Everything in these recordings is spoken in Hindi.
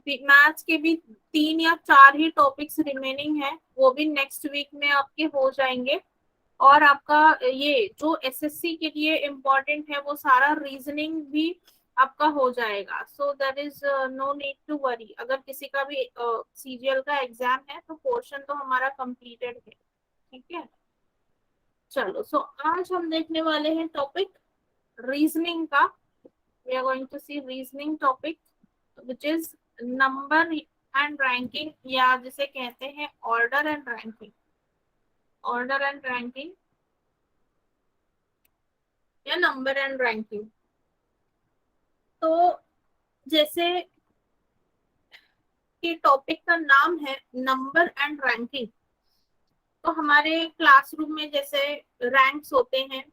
मैथ्स के भी 3 या 4 ही टॉपिक्स रिमेनिंग है, वो भी नेक्स्ट वीक में आपके हो जाएंगे। और आपका ये जो एसएससी के लिए इम्पोर्टेंट है वो सारा रीजनिंग भी आपका हो जाएगा। So there is no need to worry. अगर किसी का भी सीजीएल का एग्जाम है तो पोर्शन तो हमारा कंप्लीटेड है। ठीक है, चलो। सो आज हम देखने वाले हैं टॉपिक रीजनिंग का। We are going to see reasoning topic which is number and ranking, या जिसे कहते हैं order and ranking. Order and ranking या नंबर एंड रैंकिंग। तो जैसे कि टॉपिक का नाम है नंबर एंड रैंकिंग, तो हमारे क्लासरूम में जैसे रैंक्स होते हैं,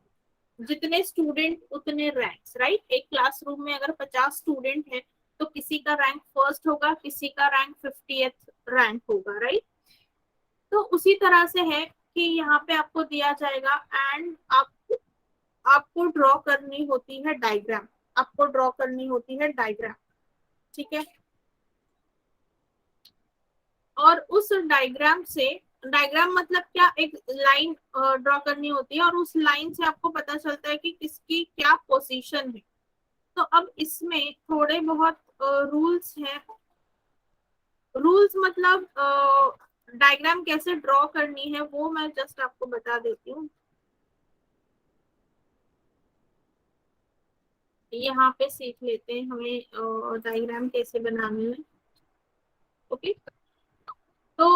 जितने स्टूडेंट उतने रैंक्स, राइट। एक क्लासरूम में अगर 50 स्टूडेंट है तो किसी का रैंक फर्स्ट होगा, किसी का रैंक 50th रैंक होगा, राइट। तो उसी तरह से है कि यहाँ पे आपको दिया जाएगा एंड आपको ड्रॉ करनी होती है डायग्राम। आपको ड्रॉ करनी होती है डायग्राम, ठीक है। और उस डायग्राम से, डायग्राम मतलब क्या, एक लाइन ड्रॉ करनी होती है और उस लाइन से आपको पता चलता है कि किसकी क्या पोजीशन है। तो अब इसमें थोड़े बहुत रूल्स हैं। रूल्स मतलब डायग्राम कैसे ड्रॉ करनी है वो मैं जस्ट आपको बता देती हूँ। यहाँ पे सीख लेते हैं हमें डायग्राम कैसे बनानी है। ओके, तो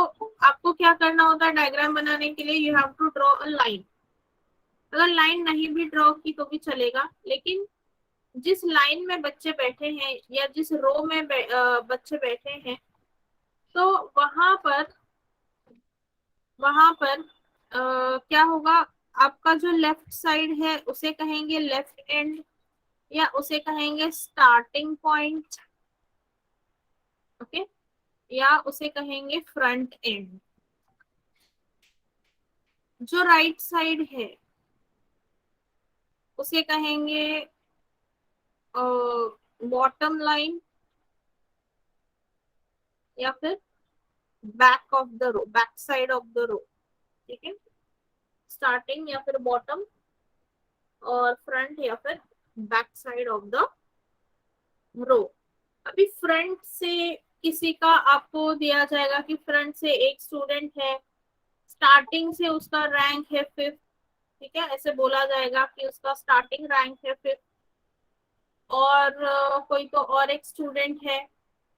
आपको क्या करना होता है डायग्राम बनाने के लिए, you have to draw a line. अगर लाइन नहीं भी ड्रॉ की तो भी चलेगा, लेकिन जिस लाइन में बच्चे बैठे हैं या जिस रो में बच्चे बैठे हैं, तो वहां पर क्या होगा, आपका जो लेफ्ट साइड है उसे कहेंगे लेफ्ट एंड, या उसे कहेंगे स्टार्टिंग पॉइंट, ओके, या उसे कहेंगे फ्रंट एंड। जो राइट साइड है उसे कहेंगे बॉटम लाइन, या फिर back of the row, back side of the row, ठीक है। स्टार्टिंग या फिर बॉटम, और फ्रंट या फिर back side of the row. अभी फ्रंट से किसी का आपको दिया जाएगा कि फ्रंट से एक स्टूडेंट है, स्टार्टिंग से उसका रैंक है 5th, ठीक है, ऐसे बोला जाएगा कि उसका स्टार्टिंग रैंक है 5th। और कोई तो और एक स्टूडेंट है,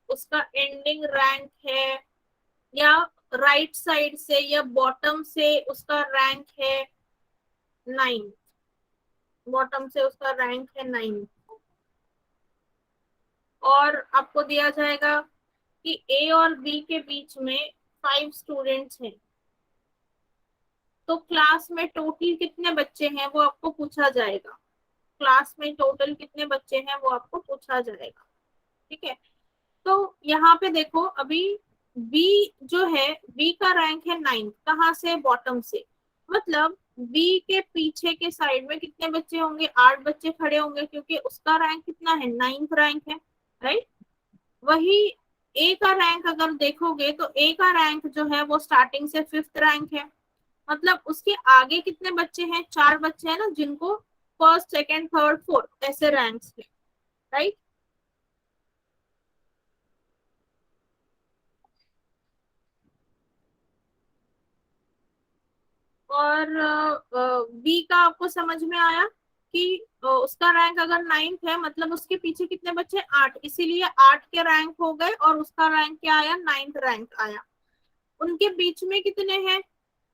उसका एंडिंग रैंक है, या राइट साइड से या बॉटम से उसका रैंक है 9, बॉटम से उसका रैंक है 9। और आपको दिया जाएगा कि ए और बी के बीच में 5 स्टूडेंट्स हैं, तो क्लास में टोटल कितने बच्चे हैं वो आपको पूछा जाएगा। क्लास में टोटल कितने बच्चे हैं वो आपको पूछा जाएगा, ठीक है। तो यहाँ पे देखो, अभी बी जो है, बी का रैंक है 9, कहाँ से, बॉटम से। मतलब बी के पीछे के साइड में कितने बच्चे होंगे, 8 बच्चे खड़े होंगे, क्योंकि उसका रैंक कितना है, 9th रैंक है, राइट। वही ए का रैंक अगर देखोगे तो ए का रैंक जो है वो स्टार्टिंग से 5th रैंक है। मतलब उसके आगे कितने बच्चे हैं, 4 बच्चे हैं ना, जिनको फर्स्ट सेकेंड थर्ड फोर्थ ऐसे रैंक्स है, राइट। और बी का आपको समझ में आया कि उसका रैंक अगर 9th है, मतलब उसके पीछे कितने बच्चे, 8, इसीलिए 8 के रैंक हो गए और उसका रैंक क्या आया, 9th रैंक आया। उनके बीच में कितने हैं,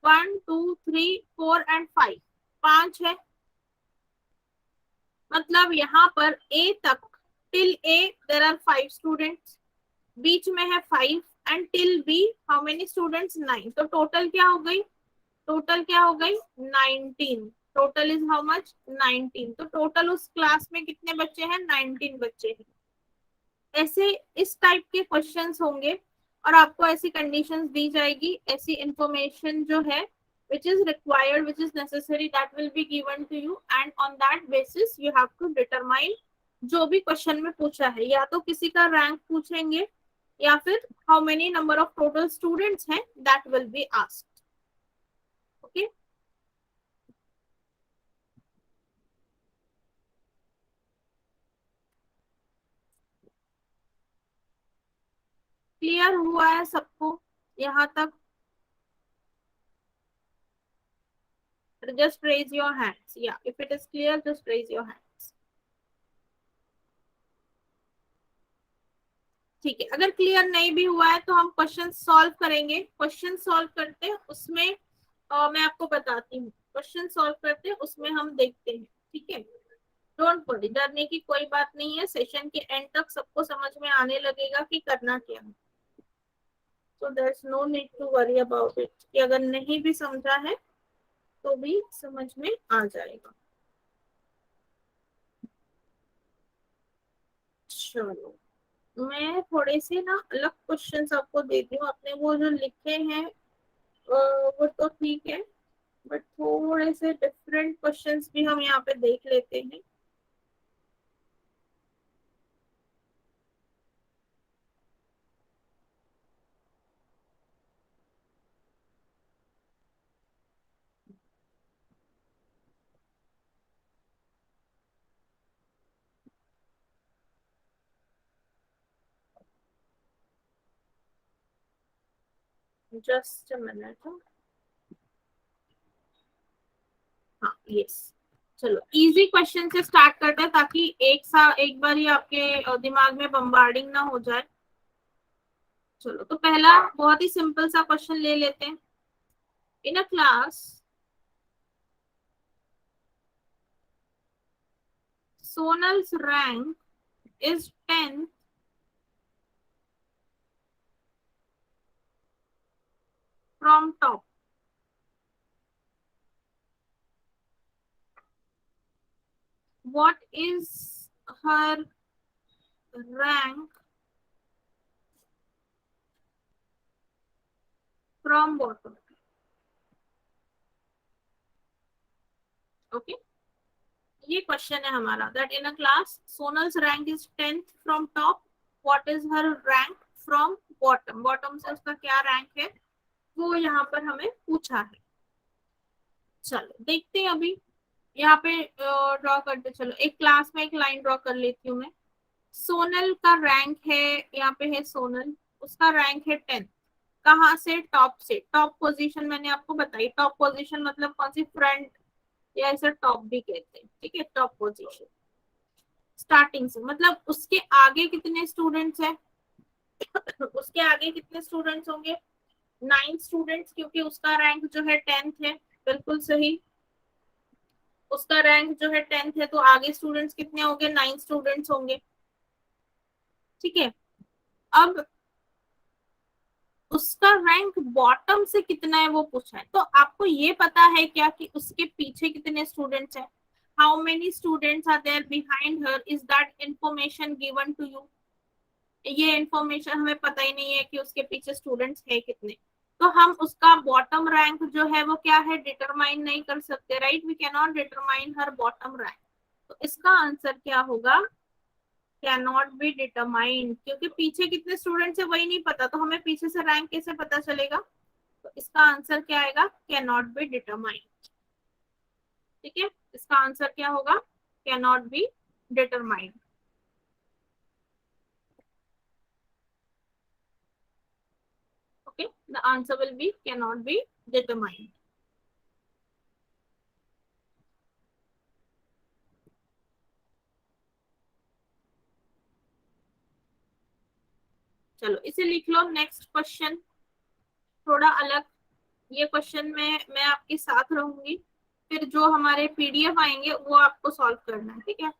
1 2 3 4 एंड 5, 5 है। मतलब यहाँ पर ए तक, till A there are 5 students, बीच में है 5, and till B how many students, 9। तो टोटल क्या हो गई, टोटल क्या हो गई, 19। Total is how much, 19। तो टोटल उस क्लास में कितने बच्चे हैं, 19 बच्चे हैं। ऐसे इस टाइप के क्वेश्चंस होंगे और आपको ऐसी कंडीशंस दी जाएगी, ऐसी इंफॉर्मेशन जो है which is required, which is necessary, that will be given to you, and on that basis you have to determine जो भी क्वेश्चन में पूछा है। या तो किसी का रैंक पूछेंगे, या फिर how many number of total students हैं, that will be asked. Okay, clear हुआ है सबको यहाँ तक? just raise your hands, yeah, if it is clear just raise your hands। ठीक है, अगर क्लियर नहीं भी हुआ है तो हम क्वेश्चन सॉल्व करेंगे। क्वेश्चन सॉल्व करते हैं उसमें मैं आपको बताती हूँ, क्वेश्चन सॉल्व करते हैं उसमें हम देखते हैं। ठीक है, डोंट वरी, डरने की कोई बात नहीं है, सेशन के एंड तक सबको समझ में आने लगेगा कि करना क्या है। So there is no need to worry about it, कि अगर नहीं भी समझा है तो भी समझ में आ जाएगा। चलो, मैं थोड़े से ना अलग क्वेश्चंस आपको देती हूँ, आपने वो जो लिखे हैं वो तो ठीक है, बट थोड़े से डिफरेंट क्वेश्चंस भी हम यहाँ पे देख लेते हैं। Just a minute. हाँ, यस। चलो, इजी क्वेश्चन से स्टार्ट करते हैं ताकि एक बार ही आपके दिमाग में बम्बार्डिंग ना हो जाए। चलो, तो पहला बहुत ही सिंपल सा क्वेश्चन ले लेते हैं। In a class Sonal's rank is 10th from top. What is her rank from bottom? Okay, ये क्वेश्चन है हमारा, that in a class Sonal's rank is 10th from top, what is her rank from bottom, bottom से उसका क्या रैंक है वो यहाँ पर हमें पूछा है। चलो देखते हैं अभी, यहाँ पे ड्रॉ करते, चलो एक क्लास में एक लाइन ड्रॉ कर लेती हूँ मैं। सोनल का रैंक है, यहाँ पे है सोनल, उसका रैंक है 10th। कहाँ से? टॉप से। टॉप पोजीशन मैंने आपको बताई, टॉप पोजीशन मतलब कौन सी, फ्रंट, या इसे टॉप भी कहते हैं। ठीक है, टॉप पोजीशन स्टार्टिंग से, मतलब उसके आगे कितने स्टूडेंट्स हैं उसके आगे कितने स्टूडेंट्स होंगे? 9 स्टूडेंट्स, क्योंकि उसका रैंक जो है 10th है। बिल्कुल सही, उसका रैंक जो है 10th है, तो आगे स्टूडेंट्स कितने होंगे? 9 स्टूडेंट्स होंगे। ठीक है, अब उसका रैंक बॉटम से कितना है वो पूछा है, तो आपको ये पता है क्या कि उसके पीछे कितने स्टूडेंट्स हैं? How many students are there behind her, is that information given to you? ये इंफॉर्मेशन हमें पता ही नहीं है कि उसके पीछे स्टूडेंट्स है कितने, तो हम उसका बॉटम रैंक जो है वो क्या है, डिटरमाइन नहीं कर सकते, right? We can not determine her bottom rank. तो इसका आंसर क्या होगा? कैन नॉट बी डिटरमाइंड, क्योंकि पीछे कितने स्टूडेंट्स है वही नहीं पता, तो हमें पीछे से रैंक कैसे पता चलेगा? तो इसका आंसर क्या आएगा? Can not be determined. ठीक है, इसका आंसर क्या होगा? Can not be determined. Okay, the answer will be can not be determined. चलो इसे लिख लो, नेक्स्ट क्वेश्चन थोड़ा अलग। ये क्वेश्चन में मैं आपके साथ रहूंगी, फिर जो हमारे पीडीएफ आएंगे वो आपको सॉल्व करना है। ठीक है,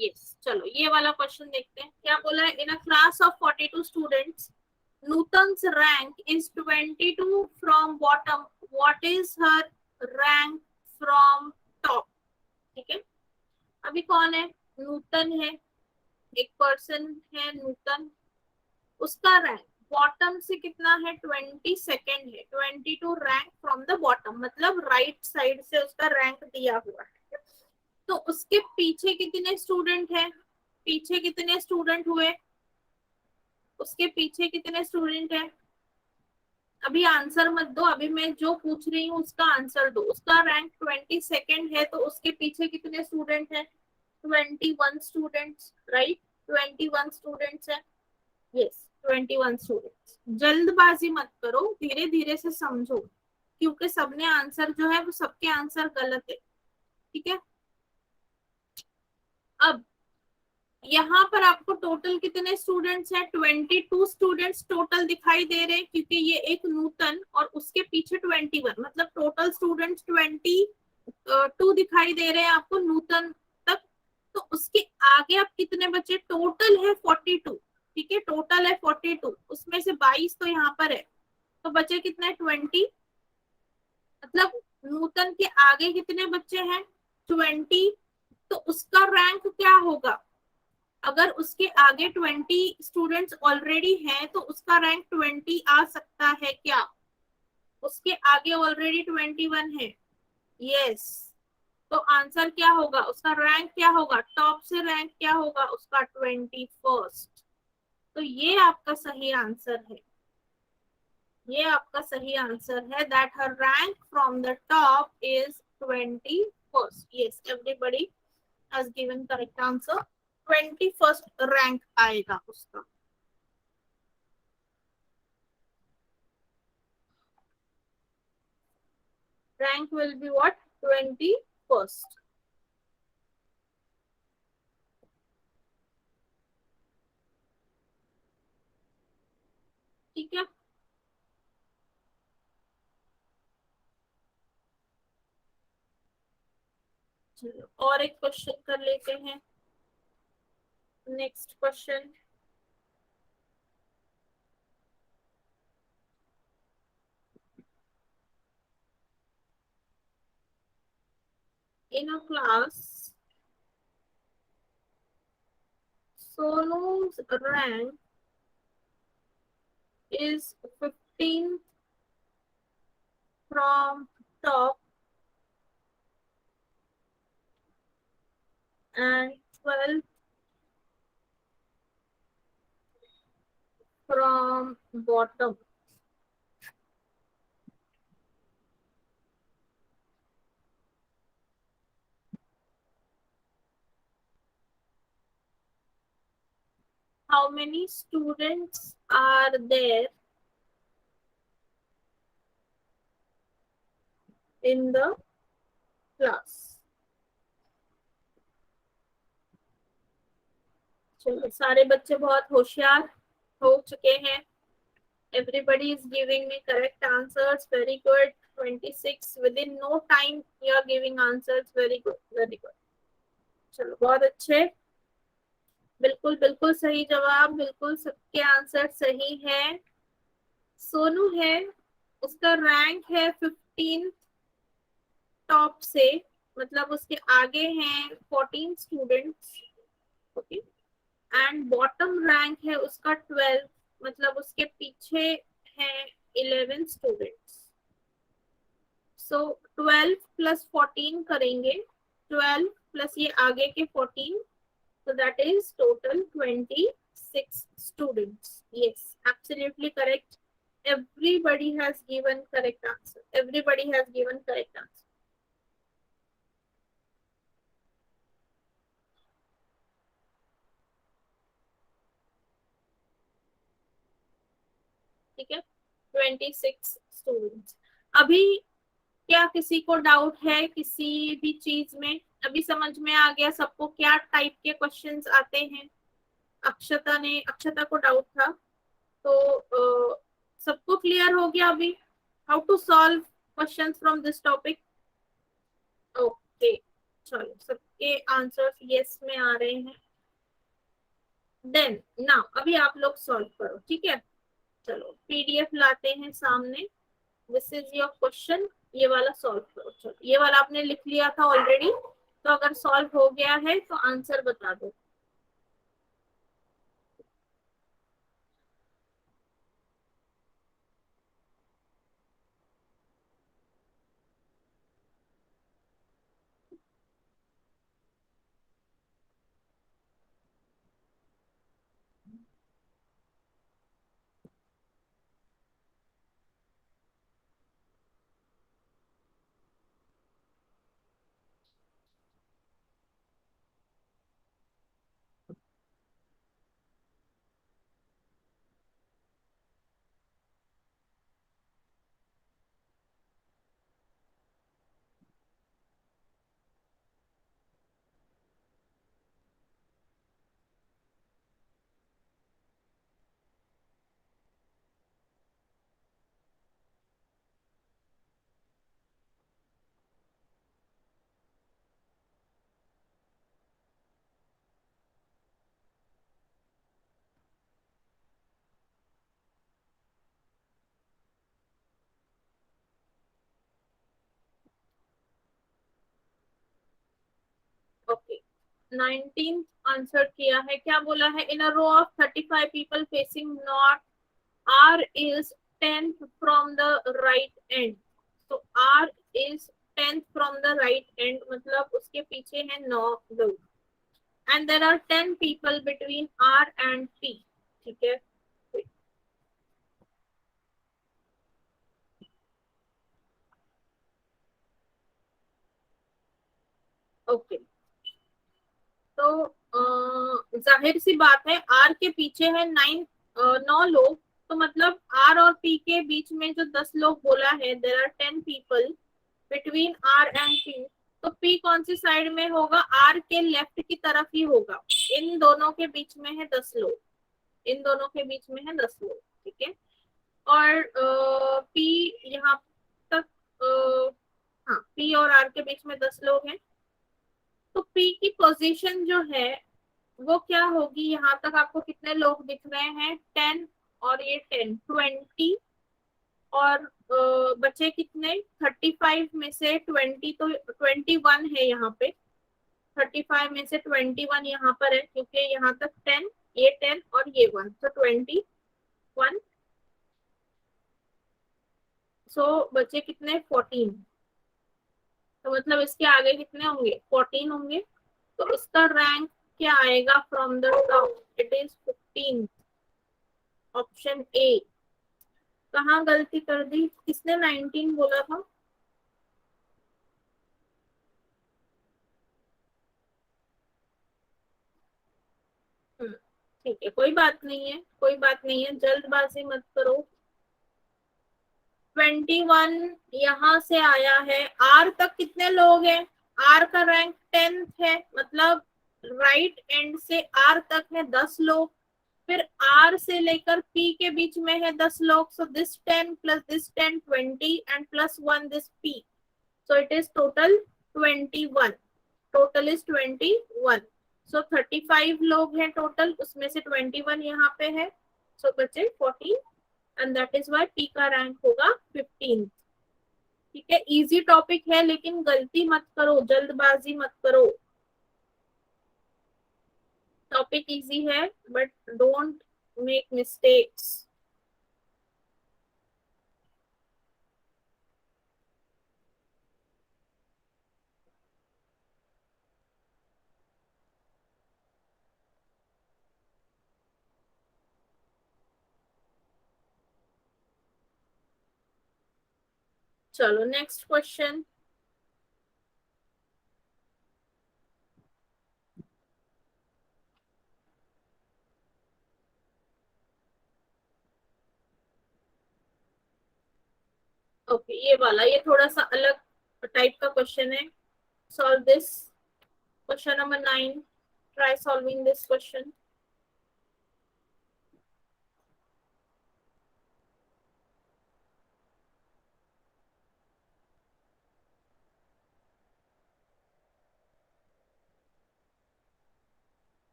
यस, चलो ये वाला क्वेश्चन देखते हैं क्या बोला है। In a class of 42 students, Nutan's rank is 22 from bottom. What is her rank from top? ठीक है, अभी कौन है, नूतन है, एक पर्सन है नूतन, उसका रैंक बॉटम से कितना है, 22nd है, 22 रैंक फ्रॉम द बॉटम, मतलब राइट साइड से उसका रैंक दिया हुआ है। तो उसके पीछे कितने स्टूडेंट हैं, पीछे कितने स्टूडेंट हुए, उसके पीछे कितने स्टूडेंट हैं। अभी आंसर मत दो, अभी मैं जो पूछ रही हूँ उसका आंसर दो। उसका रैंक 22nd है, तो उसके पीछे कितने स्टूडेंट हैं, 21 स्टूडेंट्स, राइट, 21 स्टूडेंट्स है। Yes, 21 students. जल्दबाजी मत करो, धीरे धीरे से समझो, क्योंकि सबने आंसर जो है वो सबके आंसर गलत है, ठीक है। अब यहाँ पर आपको टोटल कितने स्टूडेंट्स हैं, 22 स्टूडेंट्स टोटल दिखाई दे रहे हैं, क्योंकि ये एक नूतन और उसके पीछे 21, मतलब टोटल स्टूडेंट्स 22 दिखाई दे रहे हैं आपको नूतन तक। तो उसके आगे आप कितने बचे, टोटल है 42, ठीक है, टोटल है 42, उसमें से 22 तो यहाँ पर है, तो बचे कितने 20, मतलब नूतन के आगे कितने बच्चे हैं 20, तो उसका रैंक क्या होगा। अगर उसके आगे 20 स्टूडेंट्स ऑलरेडी हैं तो उसका रैंक 20 आ सकता है क्या, उसके आगे ऑलरेडी 21 है। यस, तो आंसर क्या होगा, उसका रैंक क्या होगा, टॉप से रैंक क्या होगा उसका 21st। तो ये आपका सही आंसर है, ये आपका सही आंसर है, that her rank from the top is 21st। Yes, everybody has given correct answer, 21st rank आएगा उसका। Rank will be what, 21st। ठीक है, चलो और एक क्वेश्चन कर लेते हैं। Next question, in a class Sonu's rank is 15th from top and 12th from bottom। How many students are there in the class? चलो, सारे बच्चे बहुत होशियार हो चुके हैं। Everybody is giving me correct answers. Very good. 26 within no time you are giving answers. Very good, very good. चलो, बहुत अच्छे, बिल्कुल बिल्कुल सही जवाब, बिल्कुल सबके आंसर सही है। सोनू है, उसका रैंक है 15 टॉप से, मतलब उसके आगे हैं 14 students, okay, and bottom rank है उसका 12, मतलब उसके पीछे हैं 11 स्टूडेंट्स। सो 12 प्लस 14 करेंगे, 12 प्लस ये आगे के 14, so that is total 26 students। Yes, absolutely correct, everybody has given correct answer, everybody has given correct answer। ठीक है, 26 स्टूडेंट्स। अभी क्या किसी को डाउट है किसी भी चीज में, अभी समझ में आ गया सबको क्या टाइप के क्वेश्चंस आते हैं। अक्षता को डाउट था, तो सबको क्लियर हो गया अभी how to solve questions from this topic. Okay, चलो सबके आंसर्स यस में आ रहे हैं। देन नाउ अभी आप लोग सॉल्व करो, ठीक है। चलो पीडीएफ लाते हैं सामने। This is your question. ये वाला सॉल्व करो। चलो ये वाला आपने लिख लिया था ऑलरेडी, तो अगर सॉल्व हो गया है तो आंसर बता दो। ओके, 19 आंसर किया है। क्या बोला है? In a row of 35 people facing north, R is 10th from the right end. So R is 10th from the right end, मतलब उसके पीछे है 9 लोग। And there are 10 people between R and P. ठीक है। ओके, तो जाहिर सी बात है आर के पीछे है 9 लोग, तो मतलब आर और पी के बीच में जो 10 लोग बोला है, there are 10 people between R and P. तो पी कौन सी साइड में होगा? आर के लेफ्ट की तरफ ही होगा। इन दोनों के बीच में है 10 लोग। इन दोनों के बीच में है 10 लोग, ठीक है। और पी यहाँ तक, हाँ पी और आर के बीच में 10 लोग हैं। तो पी की पोजीशन जो है वो क्या होगी? यहाँ तक आपको कितने लोग दिख रहे हैं? 10, और ये 10, 20। और बचे कितने? 35 में से 20, तो 21 है यहाँ पे। 35 में से 21 यहाँ पर है, क्योंकि यहाँ तक 10, ये 10 और ये 1, तो 21। सो बचे कितने? 14। तो मतलब इसके आगे कितने होंगे? 14 होंगे। तो इसका रैंक क्या आएगा from the top? It is 15, option A. कहाँ गलती कर दी? किसने 19 बोला था? ठीक है, कोई बात नहीं है, कोई बात नहीं है, जल्दबाजी मत करो। 21 यहाँ से आया है। आर तक कितने लोग हैं? आर का रैंक 10th है, मतलब राइट एंड से आर तक है 10 लोग। फिर आर से लेकर पी के बीच में है 10 लोग। So this 10 plus this 10, 20, and plus 1 this P. So it is total 21। Total is 21। सो 35 लोग हैं टोटल, उसमें से 21 यहाँ पे है। सो बचे 14, and that is why P का रैंक होगा 15। ठीक है, इजी टॉपिक है, लेकिन गलती मत करो, जल्दबाजी मत करो। टॉपिक इजी है, बट डोंट मेक मिस्टेक्स। चलो नेक्स्ट क्वेश्चन। ओके, ये वाला, ये थोड़ा सा अलग टाइप का क्वेश्चन है। Solve this question number 9। Try solving this question.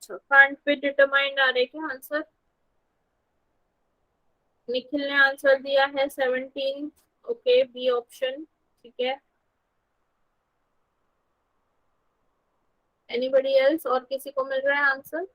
अच्छा, कांट पे डिटरमाइंड आ रहे क्या आंसर? निखिल ने आंसर दिया है 17। Okay, B option. ठीक है, एनीबडी एल्स? और किसी को मिल रहा है आंसर?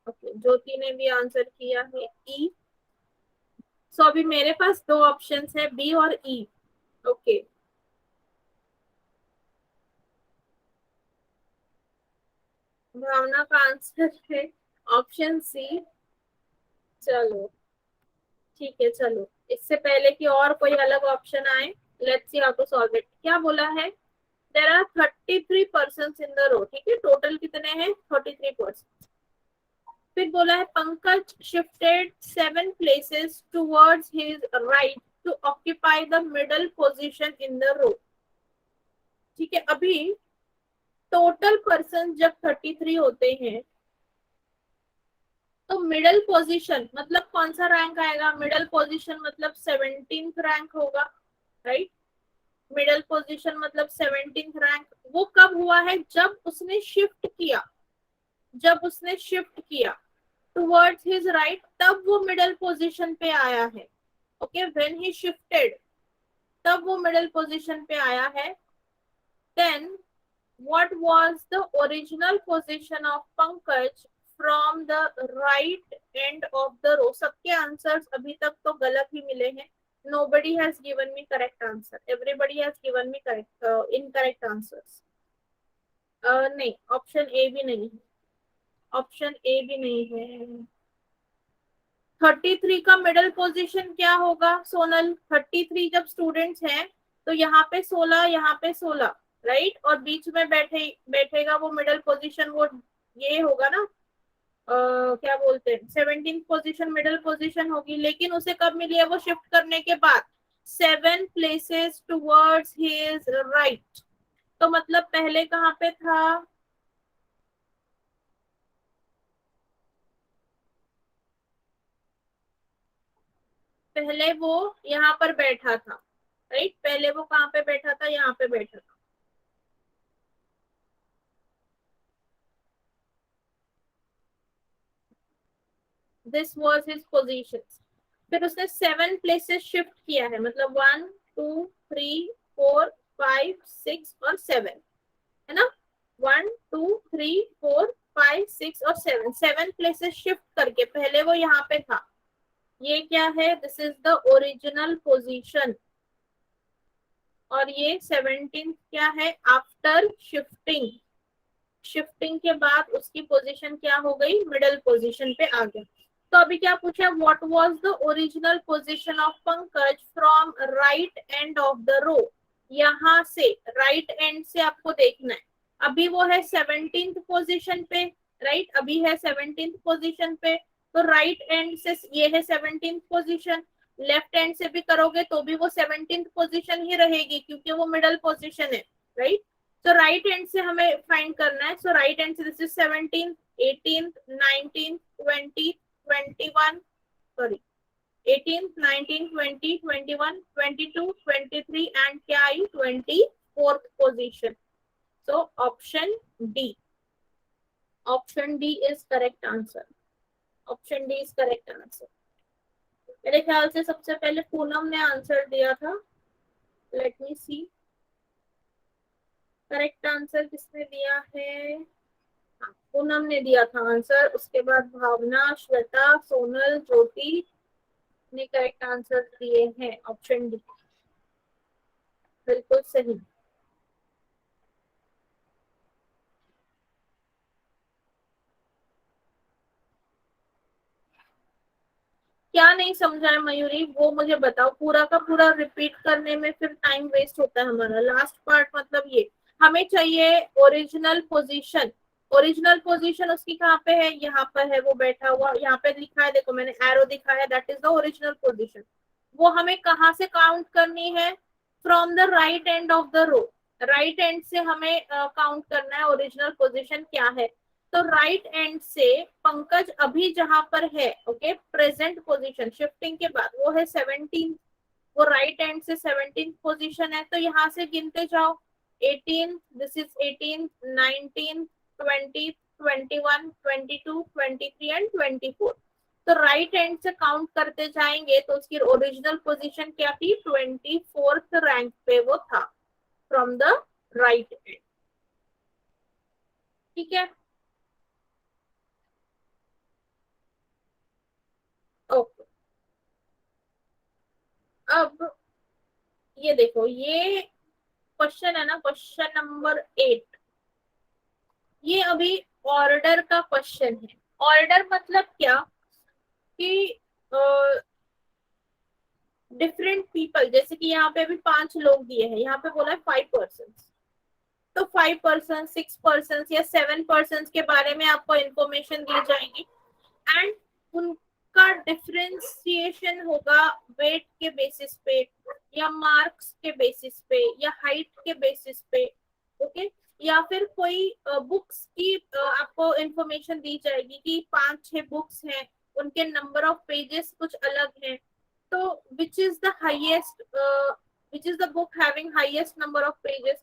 ओके, ज्योति ने भी आंसर किया है ई। सो अभी मेरे पास दो ऑप्शंस है, बी और ई। ओके, भावना का आंसर है ऑप्शन सी। चलो ठीक है, चलो इससे पहले कि और कोई अलग ऑप्शन आए, let's see how to solve it. क्या बोला है? There are 33 person in the row. ठीक है, टोटल कितने हैं? 33 पर्सन। फिर बोला है Pankaj shifted 7 places towards his right to occupy the middle position in the row. ठीक है, अभी टोटल पर्सन जब 33 होते हैं तो मिडल पोजीशन मतलब कौन सा रैंक आएगा? मिडल पोजीशन मतलब 17th रैंक होगा, राइट? मिडल पोजीशन मतलब 17th रैंक। वो कब हुआ है? जब उसने शिफ्ट किया। जब उसने शिफ्ट किया टुवर्ड्स हिज राइट, तब वो मिडल पोजीशन पे आया है। ओके, व्हेन ही शिफ्टेड, तब वो मिडल पोजीशन पे आया है। Then what was the original position of Pankaj from the right end of the row? सबके आंसर्स अभी तक तो गलत ही मिले हैं। Nobody has given me correct answer. Everybody has given me correct incorrect answers. नहीं, ऑप्शन ए भी नहीं है। ऑप्शन ए भी नहीं है। 33 का मिडल पोजीशन क्या होगा सोनल? 33 जब स्टूडेंट्स हैं तो यहाँ पे 16, यहाँ पे 16, राइट? और बीच में बैठेगा वो मिडल पोजीशन, वो ये होगा ना, क्या बोलते हैं, 17th पोजीशन मिडल पोजीशन होगी। लेकिन उसे कब मिली है? वो शिफ्ट करने के बाद 7 प्लेसेस टुवर्ड्स हिज राइट। तो मतलब पहले कहाँ पे था? पहले वो यहाँ पर बैठा था, राइट? पहले वो कहाँ पे बैठा था? यहाँ पे बैठा था। This was his position. फिर उसने 7 प्लेसेस शिफ्ट किया है, मतलब 1 2 3 4 5 6 और 7, है ना? 1 2 3 4 5 6 और 7, 7 प्लेसेस शिफ्ट करके पहले वो यहाँ पे था। ये क्या है? This is the original position. और ये 17 क्या है? After shifting. शिफ्टिंग के बाद उसकी पोजीशन क्या हो गई? मिडल पोजीशन पे आ गया। तो अभी क्या पूछा? What was the original position of Pankaj from right end of the row? यहाँ से राइट एंड से आपको देखना है। अभी वो है 17th पोजीशन पे, राइट? अभी है 17th पोजीशन पे। तो राइट एंड से ये है 17th पोजीशन। लेफ्ट एंड से भी करोगे तो भी वो 17th पोजीशन ही रहेगी क्योंकि वो मिडल पोजीशन है, राइट? तो राइट एंड से हमें फाइंड करना है। सो राइट एंड से this is 17th, 18th, 19th, 20, 21, sorry 18th, 19th, 20, 21, 22, 23 and क्या आई? 24th position. So option D. Option D is correct answer. Option D is correct answer. मेरे ख्याल से सबसे पहले पूनम ने आंसर दिया था। लेट मी सी, करेक्ट आंसर किसने दिया है? हाँ, पूनम ने दिया था आंसर। उसके बाद भावना, श्वेता, सोनल, ज्योति ने करेक्ट आंसर दिए हैं। ऑप्शन डी बिल्कुल सही। क्या नहीं समझा है मयूरी? वो मुझे बताओ। पूरा का पूरा रिपीट करने में फिर टाइम वेस्ट होता है हमारा। लास्ट पार्ट मतलब ये हमें चाहिए ओरिजिनल पोजीशन। ओरिजिनल पोजीशन उसकी कहाँ पे है? यहाँ पर है वो बैठा हुआ। यहाँ पे लिखा है, देखो मैंने एरो दिखा है, that is the original position. वो हमें कहाँ से काउंट करनी है? From the right end of the row. Right end से हमें काउंट करना है ओरिजिनल पोजीशन क्या है। तो राइट एंड से पंकज अभी जहां पर है, ओके, प्रेजेंट पोजीशन शिफ्टिंग के बाद वो है 17, वो राइट एंड से 17 पोजीशन है, तो यहाँ से गिनते जाओ 18, दिस इज 18, 19, 20, 21, 22, 23 एंड 24। तो राइट एंड से काउंट करते जाएंगे तो उसकी ओरिजिनल पोजीशन क्या थी, 24th रैंक पे वो था फ्रॉम द राइट एंड। ठीक है, ओके। अब ये देखो, ये क्वेश्चन है ना, क्वेश्चन नंबर 8, ये अभी ऑर्डर का क्वेश्चन है। ऑर्डर मतलब क्या कि डिफरेंट पीपल, जैसे कि यहाँ पे अभी 5 लोग दिए हैं, यहाँ पे बोला है 5 पर्सन, तो 5 पर्सन, 6 पर्सन या 7 पर्सन के बारे में आपको इंफॉर्मेशन दी जाएगी एंड उनका डिफरेंशिएशन होगा वेट के बेसिस पे या मार्क्स के बेसिस पे या हाइट के बेसिस पे, ओके। या फिर कोई बुक्स की आपको इंफॉर्मेशन दी जाएगी कि 5-6 बुक्स हैं, उनके नंबर ऑफ पेजेस कुछ अलग हैं, तो which is the highest, which is the book having highest number of pages,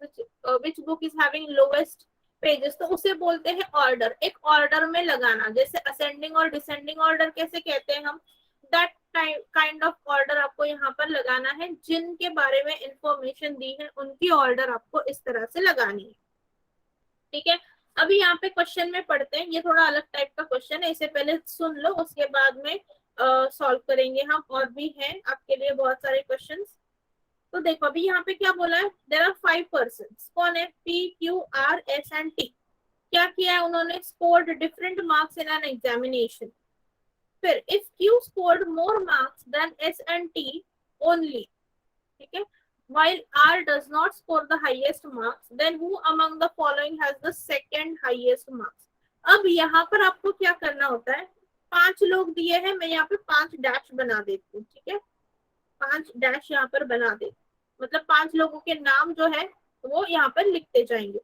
which book is having lowest pages, तो उसे बोलते हैं ऑर्डर। एक ऑर्डर में लगाना, जैसे असेंडिंग और डिसेंडिंग ऑर्डर कैसे कहते हैं हम, दैट काइंड ऑफ ऑर्डर आपको यहाँ पर लगाना है। जिनके बारे में इंफॉर्मेशन दी है उनकी ऑर्डर आपको इस तरह से लगानी है। ठीक है, अभी यहाँ पे क्वेश्चन में पढ़ते हैं, ये थोड़ा अलग टाइप का क्वेश्चन है, इसे पहले सुन लो, उसके बाद में सॉल्व करेंगे हम। और भी हैं आपके लिए बहुत सारे क्वेश्चंस। तो देखो अभी यहाँ पे क्या बोला है, देर आर 5 पर्सन, कौन है, P Q R S and T. क्या किया है उन्होंने, scored different marks in an examination. फिर if Q scored more marks than S and T only, ठीक है, while R does not score the highest marks, then who among the following has the second highest marks। अब यहाँ पर आपको क्या करना होता है, 5 लोग दिए हैं, मैं यहाँ पे 5 डैश बना देती हूँ, ठीक है, 5 डैश यहाँ पर बना दे, मतलब 5 लोगों के नाम जो है वो यहाँ पर लिखते जाएंगे।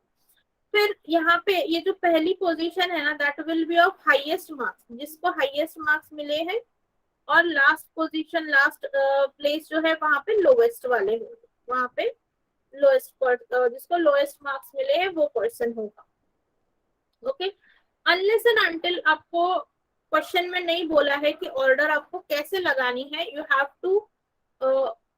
फिर यहाँ पे ये जो पहली पोजीशन है ना, that will B of highest marks, जिसको हाईएस्ट मार्क्स मिले हैं, और लास्ट पोजीशन, लास्ट प्लेस जो है वहां पे लोवेस्ट वाले होंगे, वहां पे लोएस्ट, जिसको लोएस्ट मार्क्स मिले हैं वो पर्सन होगा, ओके। अनलेस एंड अनटिल आपको क्वेश्चन में नहीं बोला है कि ऑर्डर आपको कैसे लगानी है, you have to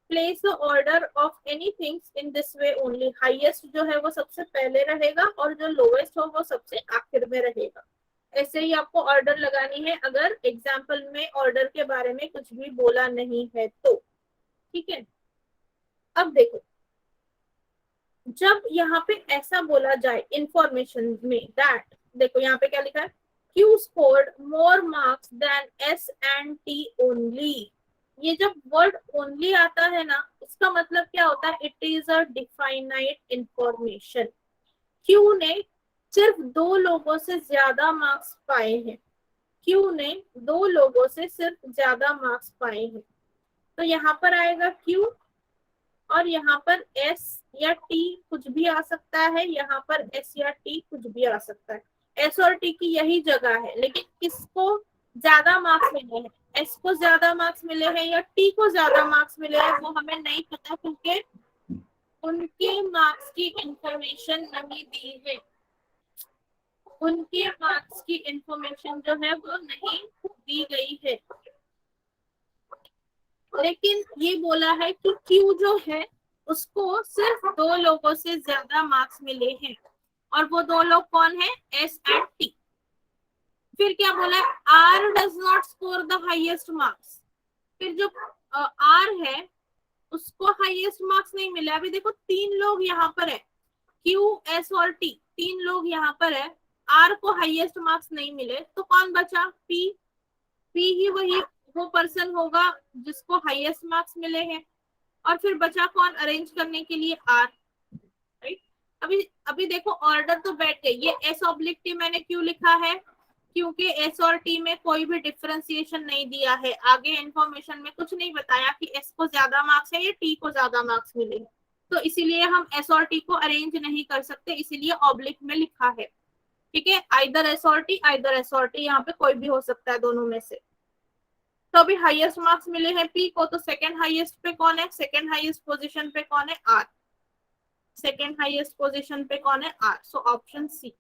place the order of any things in this way only. Highest जो है वो सबसे पहले रहेगा और जो लोएस्ट हो वो सबसे आखिर में रहेगा। ऐसे ही आपको ऑर्डर लगानी है अगर एग्जाम्पल में ऑर्डर के बारे में कुछ भी बोला नहीं है तो, ठीक है। अब देखो, जब यहाँ पे ऐसा बोला जाए इंफॉर्मेशन में, दैट देखो यहाँ पे क्या लिखा है, Q scored more marks than S and T only. ये जब वर्ड ओनली आता है ना, इसका मतलब क्या होता है, it is a definite information. Q ने सिर्फ 2 लोगों से ज्यादा मार्क्स पाए हैं, क्यू ने 2 लोगों से सिर्फ ज्यादा मार्क्स पाए हैं, तो यहाँ पर आएगा क्यू, और यहाँ पर एस या टी कुछ भी आ सकता है, यहाँ पर एस या टी कुछ भी आ सकता है। एस और टी की यही जगह है, लेकिन किसको ज्यादा मार्क्स मिले हैं, एस को ज्यादा मार्क्स मिले हैं या टी को ज्यादा मार्क्स मिले हैं, वो हमें नहीं पता, क्योंकि उनके मार्क्स की इंफॉर्मेशन नहीं दी है, उनके मार्क्स की इंफॉर्मेशन जो है वो नहीं दी गई है। लेकिन ये बोला है कि क्यू जो है उसको सिर्फ 2 लोगों से ज्यादा मार्क्स मिले हैं, और वो 2 लोग कौन है, एस एंड टी। फिर क्या बोला है, R does not score the highest marks. फिर जो आर है उसको हाईएस्ट मार्क्स नहीं मिला। अभी देखो 3 लोग यहाँ पर है, क्यू एस और टी, 3 लोग यहाँ पर है, आर को हाईएस्ट मार्क्स नहीं मिले, तो कौन बचा, पी। पी ही वही वो पर्सन होगा जिसको हाईएस्ट मार्क्स मिले हैं, और फिर बचा कौन अरेंज करने के लिए, आर, राइट। अभी अभी देखो ऑर्डर तो बैठ गई। ये एस ऑब्लिक टी मैंने क्यों लिखा है, क्योंकि एस और टी में कोई भी डिफरेंशिएशन नहीं दिया है, आगे इंफॉर्मेशन में कुछ नहीं बताया कि एस को ज्यादा मार्क्स है या टी को ज्यादा मार्क्स मिले, तो इसीलिए हम एस और टी को अरेंज नहीं कर सकते, इसीलिए ऑब्लिक में लिखा है। ठीक है, आइदर एसओटी आइदर एसओटी, यहाँ पे कोई भी हो सकता है दोनों में से। तो अभी हाईएस्ट मार्क्स मिले हैं पी को, तो सेकंड हाईएस्ट पे कौन है, सेकंड हाईएस्ट पोजीशन पे कौन है, आर। सेकंड हाईएस्ट पोजीशन पे कौन है, आर। सो ऑप्शन सी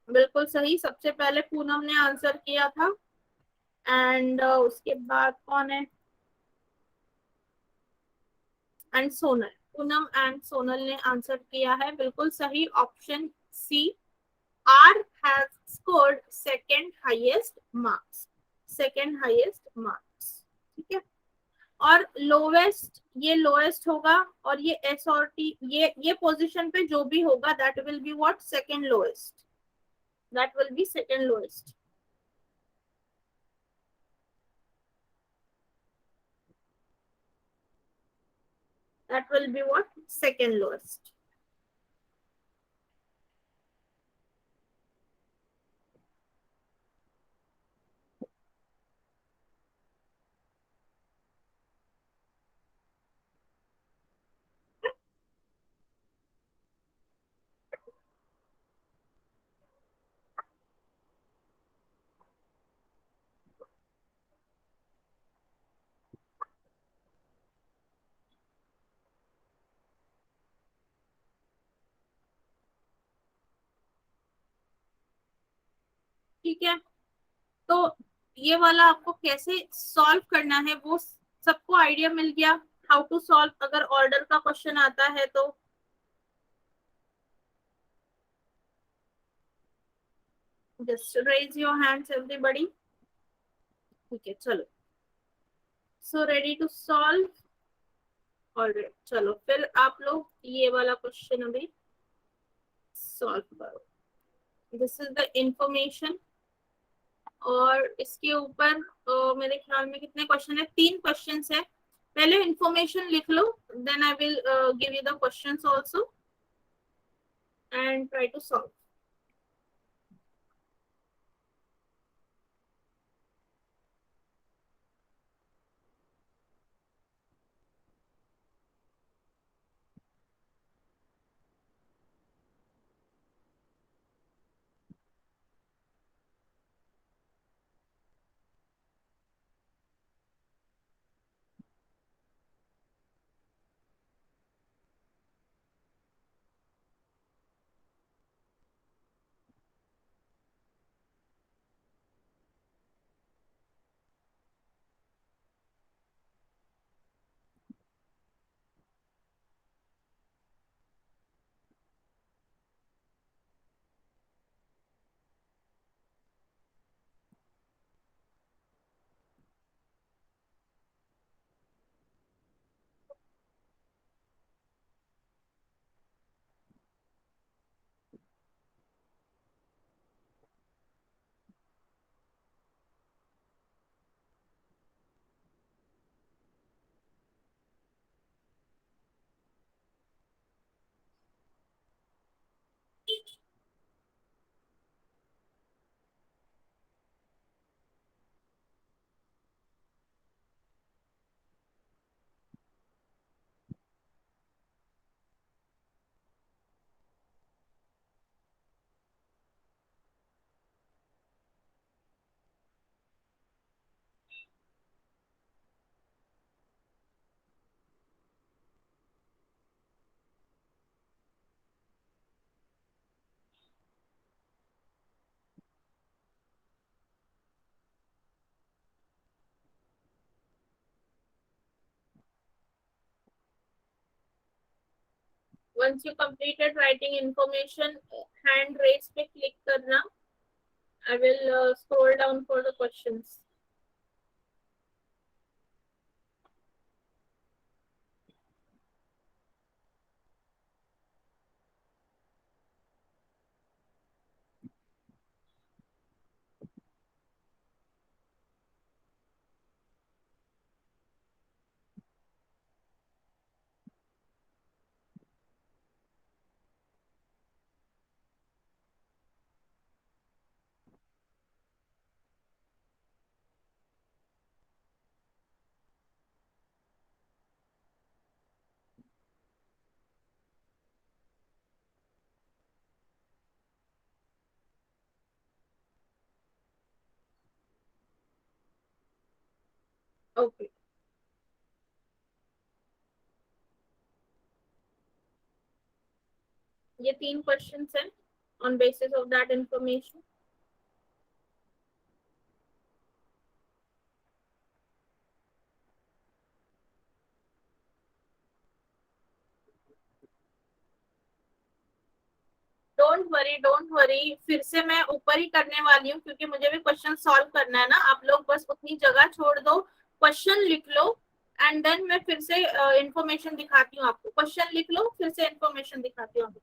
बिल्कुल सही। सबसे पहले पूनम ने आंसर किया था, एंड उसके बाद कौन है, एंड सोनल। पूनम एंड सोनल ने आंसर किया है, बिल्कुल सही, option C. R has scored second highest marks, second highest marks. ठीक है, और लोवेस्ट, ये लोएस्ट होगा, और ये एस और टी, ये पोजीशन पे जो भी होगा that will be what, second lowest, that will B second lowest. That will be what, second lowest. ठीक है, तो ये वाला आपको कैसे सॉल्व करना है वो सबको आइडिया मिल गया, हाउ टू सॉल्व अगर ऑर्डर का क्वेश्चन आता है तो। Just raise your hands everybody. ठीक है, चलो, so ready to solve. Alright, चलो फिर आप लोग ये वाला क्वेश्चन अभी सॉल्व करो। दिस इज द इंफॉर्मेशन, और इसके ऊपर मेरे ख्याल में कितने क्वेश्चन है, 3 क्वेश्चन है। पहले इंफॉर्मेशन लिख लो, then I will give you the questions also and try to solve. once you completed writing information, hand raise पे click करना। I will scroll down for the questions. Okay, ये तीन क्वेश्चंस हैं। On basis of that information. Don't worry, don't worry, फिर से मैं ऊपर ही करने वाली हूँ क्योंकि मुझे भी क्वेश्चन सॉल्व करना है ना। आप लोग बस उतनी जगह छोड़ दो, क्वेश्चन लिख लो, एंड देन मैं फिर से इंफॉर्मेशन दिखाती हूँ आपको। क्वेश्चन लिख लो, फिर से इंफॉर्मेशन दिखाती हूँ आपको।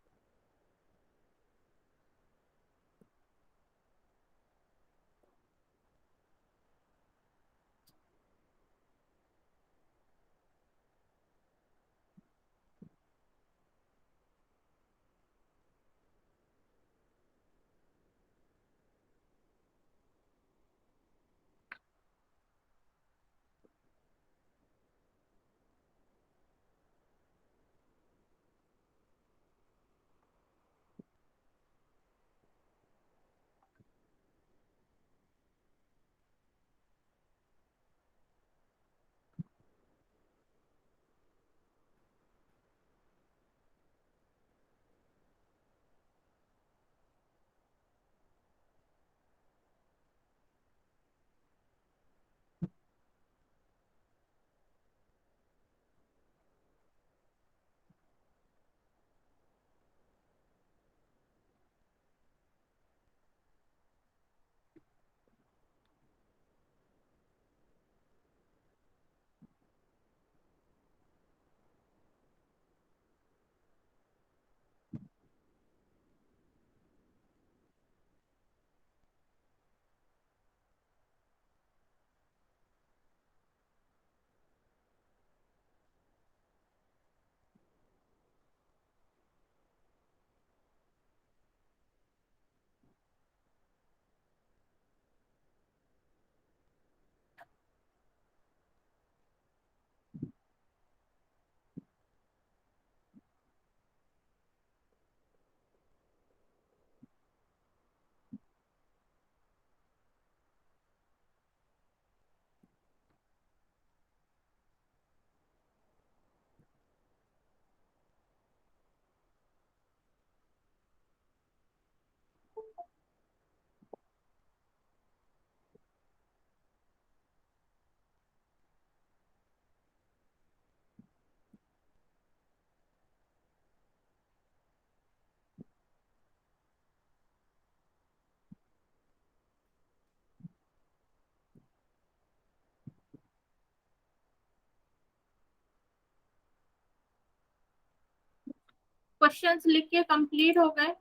क्वेश्चंस लिख के कंप्लीट हो गए।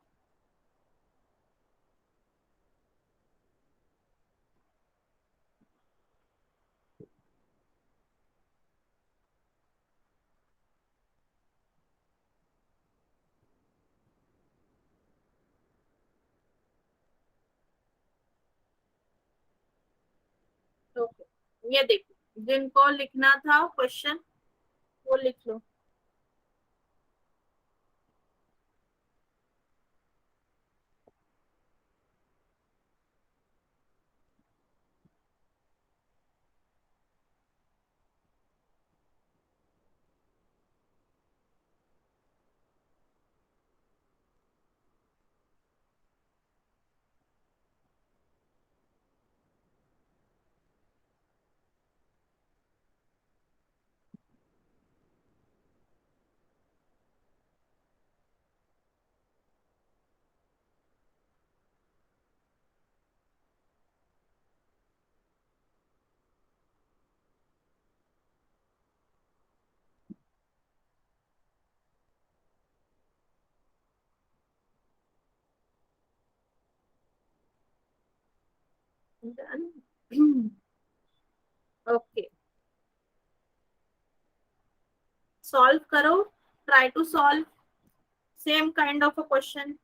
तो ये देखो, जिनको लिखना था क्वेश्चन वो लिख लो। ओके, सॉल्व करो, try to solve same kind of a question.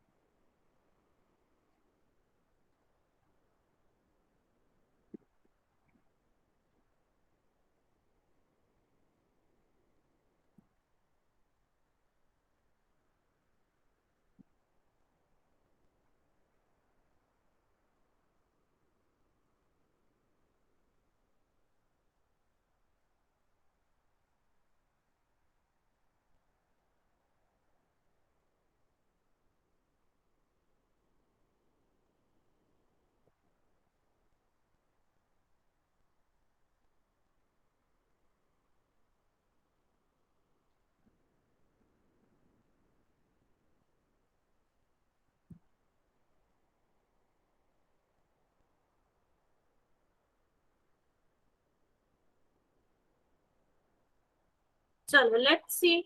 चलो लेट्स सी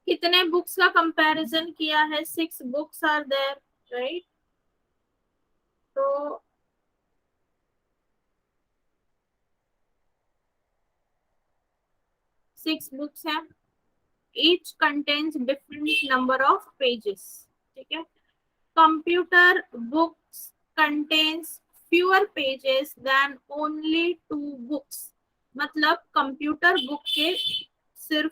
कितने बुक्स का कंपैरिजन किया है। 6 बुक्स आर देयर, राइट। तो 6 बुक्स हैं, each contains different number of pages, ठीक है। Computer books contains fewer pages than only 2 books. मतलब कंप्यूटर बुक के सिर्फ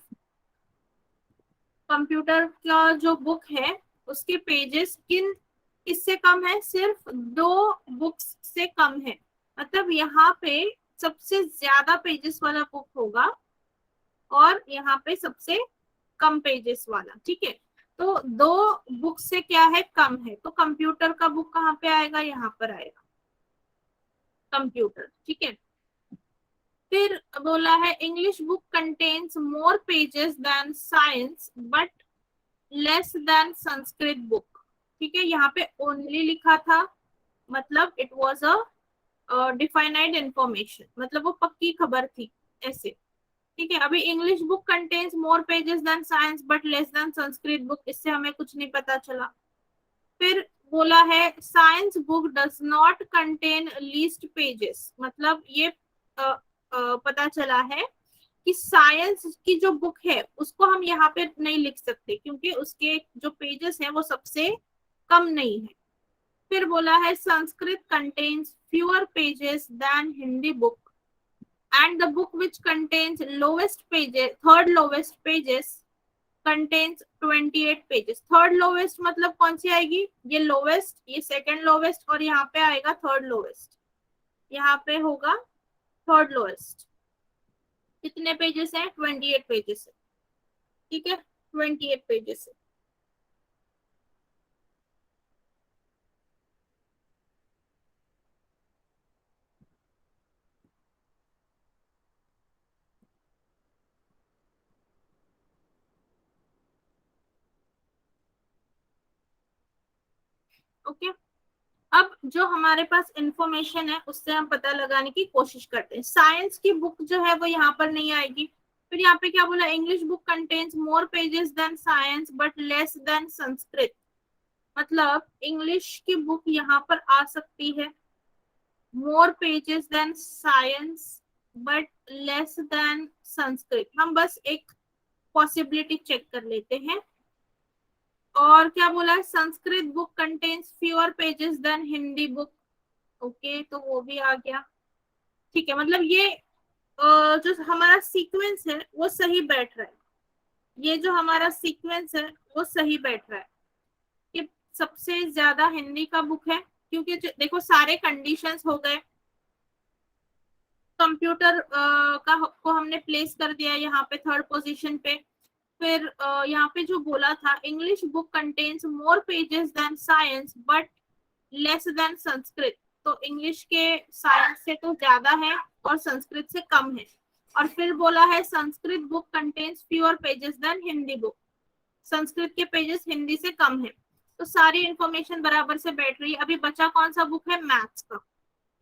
कंप्यूटर का जो बुक है उसके पेजेस किससे कम है, सिर्फ 2 बुक्स से कम है। मतलब यहाँ पे सबसे ज्यादा पेजेस वाला बुक होगा और यहाँ पे सबसे कम पेजेस वाला, ठीक है। तो 2 बुक से क्या है, कम है, तो कंप्यूटर का बुक कहाँ पे आएगा, यहाँ पर आएगा कंप्यूटर, ठीक है। फिर बोला है English book contains more pages than science but less than Sanskrit book, ठीक है। यहाँ पे ओनली लिखा था, मतलब it was a defined information, मतलब वो पक्की खबर थी ऐसे, ठीक है। अभी English book contains more pages than science but less than Sanskrit book, इससे हमें कुछ नहीं पता चला। फिर बोला है science book does not contain least pages, मतलब ये पता चला है कि साइंस की जो बुक है उसको हम यहाँ पे नहीं लिख सकते क्योंकि उसके जो पेजेस हैं वो सबसे कम नहीं है। फिर बोला है Sanskrit contains fewer pages than Hindi book and the book which contains lowest pages third lowest pages contains 28 pages. Third lowest मतलब कौन सी आएगी, ये लोवेस्ट, ये सेकंड लोवेस्ट और यहाँ पे आएगा थर्ड लोवेस्ट, यहाँ पे होगा थर्ड लोवेस्ट। कितने पेजेस हैं, 28 पेजेस है, ठीक है, 28 पेजेस है। ओके। अब जो हमारे पास इंफॉर्मेशन है उससे हम पता लगाने की कोशिश करते हैं। साइंस की बुक जो है वो यहाँ पर नहीं आएगी। फिर यहाँ पे क्या बोला, English book contains more pages than science but less than Sanskrit, मतलब इंग्लिश की बुक यहाँ पर आ सकती है more pages than science but less than Sanskrit. हम बस एक पॉसिबिलिटी चेक कर लेते हैं। और क्या बोला है, Sanskrit book contains fewer pages than Hindi book, okay, तो वो भी आ गया, ठीक है। मतलब ये जो हमारा सीक्वेंस है वो सही बैठ रहा है, ये जो हमारा सीक्वेंस है वो सही बैठ रहा है कि सबसे ज्यादा हिंदी का बुक है, क्योंकि देखो सारे कंडीशंस हो गए। कंप्यूटर का को हमने प्लेस कर दिया यहाँ पे थर्ड पोजीशन पे। फिर यहाँ पे जो बोला था English book contains more pages than science but less than Sanskrit, तो इंग्लिश के साइंस से तो ज्यादा है और संस्कृत से कम है। और फिर बोला है Sanskrit book contains fewer pages than Hindi book, Sanskrit के पेजेस हिंदी से कम है। तो सारी इंफॉर्मेशन बराबर से बैठ रही है। अभी बचा कौन सा बुक है, मैथ्स का,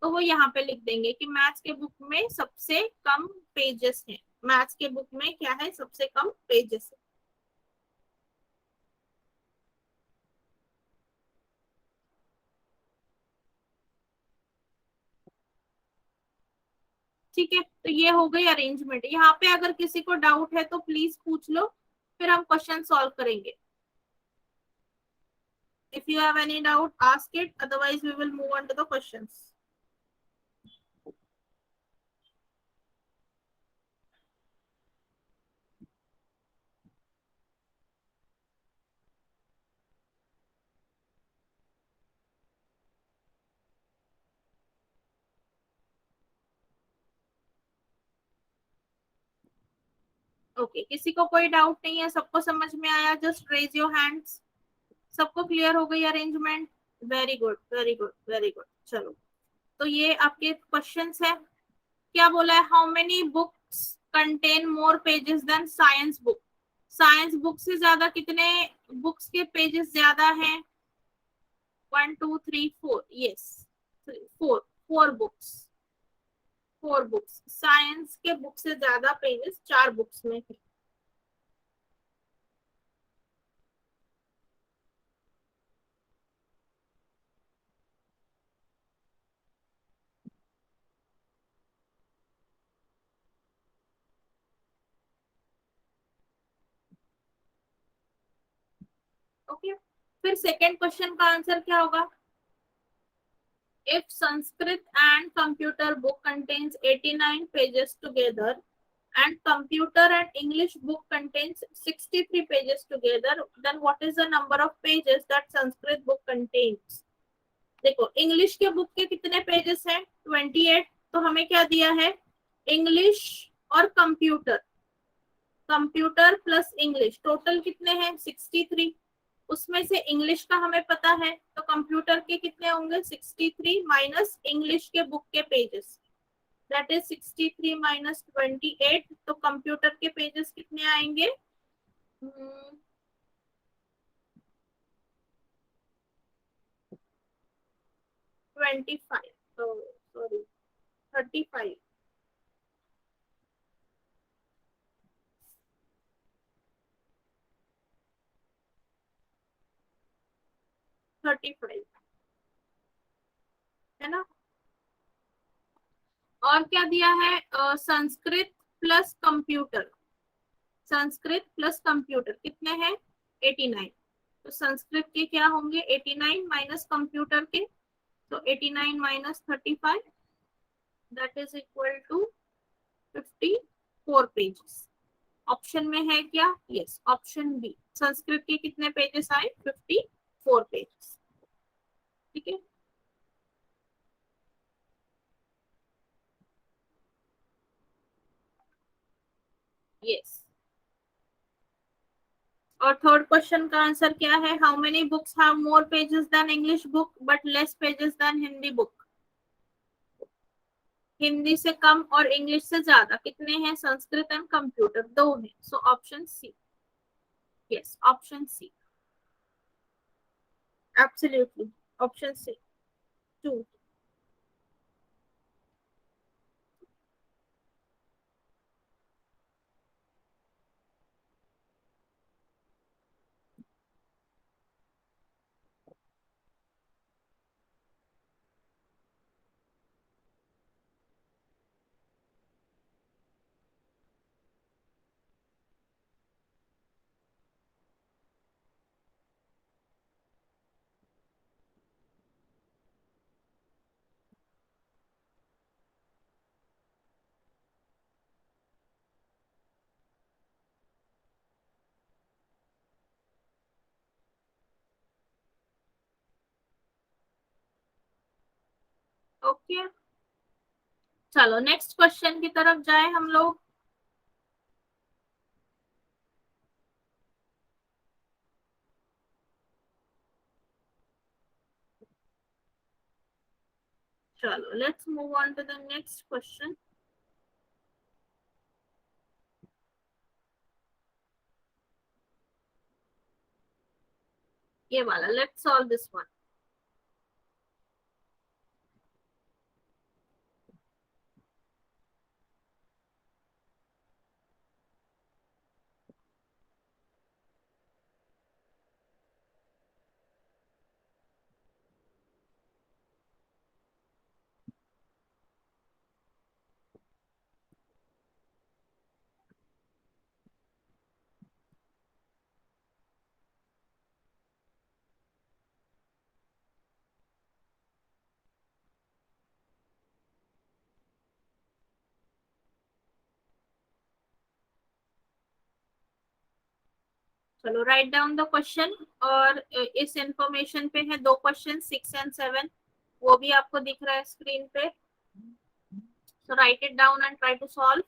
तो वो यहाँ पे लिख देंगे कि मैथ्स के बुक में सबसे कम पेजेस हैं। मैथ्स के बुक में क्या है, सबसे कम पेजेस है, ठीक है। तो ये हो गई अरेंजमेंट। यहाँ पे अगर किसी को डाउट है तो प्लीज पूछ लो, फिर हम क्वेश्चन सॉल्व करेंगे। If you have any doubt ask it, otherwise we will move on to the questions. Okay, किसी को कोई डाउट नहीं है, सबको समझ में आया, जस्ट रेज योर हैंड्स। सबको क्लियर हो गई arrangement, very good very good very good. चलो, तो ये आपके क्वेश्चंस है। क्या बोला है, how many books contain more pages than science book, science book से ज्यादा कितने बुक्स के पेजेस ज्यादा हैं, 1 2 3 4, yes, 4 4 books, four books, science के बुक से ज्यादा पेजेस चार बुक्स में है। ओके, फिर सेकेंड क्वेश्चन का आंसर क्या होगा? If Sanskrit and computer book contains 89 pages together and computer and English book contains 63 pages together, then what is the number of pages that Sanskrit book contains? देखो, इंग्लिश के बुक के कितने पेजेस हैं? 28। तो हमें क्या दिया है? इंग्लिश और computer, computer plus English total कितने हैं? 63। उसमें से इंग्लिश का हमें पता है, तो कंप्यूटर के कितने होंगे? 63 माइनस इंग्लिश के बुक के पेजेस, दैट इज 63 माइनस 28। तो कंप्यूटर के पेजेस कितने आएंगे? 25, सॉरी 35, 35 है ना? और क्या दिया है? Sanskrit plus computer, Sanskrit plus computer कितने हैं? 89। तो संस्कृत के क्या होंगे? 89 माइनस कंप्यूटर के, तो 89 minus 35, that is equal to 54 pages. Option में है क्या? Yes, option B. संस्कृत के कितने पेजेस आए? 54 पेजेस। ठीक है। यस। और थर्ड क्वेश्चन का आंसर क्या है? How many books have more pages than English book but less pages than Hindi book? Hindi से कम और इंग्लिश से ज्यादा कितने हैं? संस्कृत एंड कंप्यूटर दो हैं, so option C. Yes, option C, absolutely, option C. Two. Okay, चलो नेक्स्ट क्वेश्चन की तरफ जाए हम लोग। चलो let's move on to the next question. ये वाला, लेट्स सॉल्व दिस वन। चलो राइट डाउन द क्वेश्चन। और इस इंफॉर्मेशन पे है दो क्वेश्चन, 6 एंड 7, वो भी आपको दिख रहा है स्क्रीन पे। So write it down and try to solve.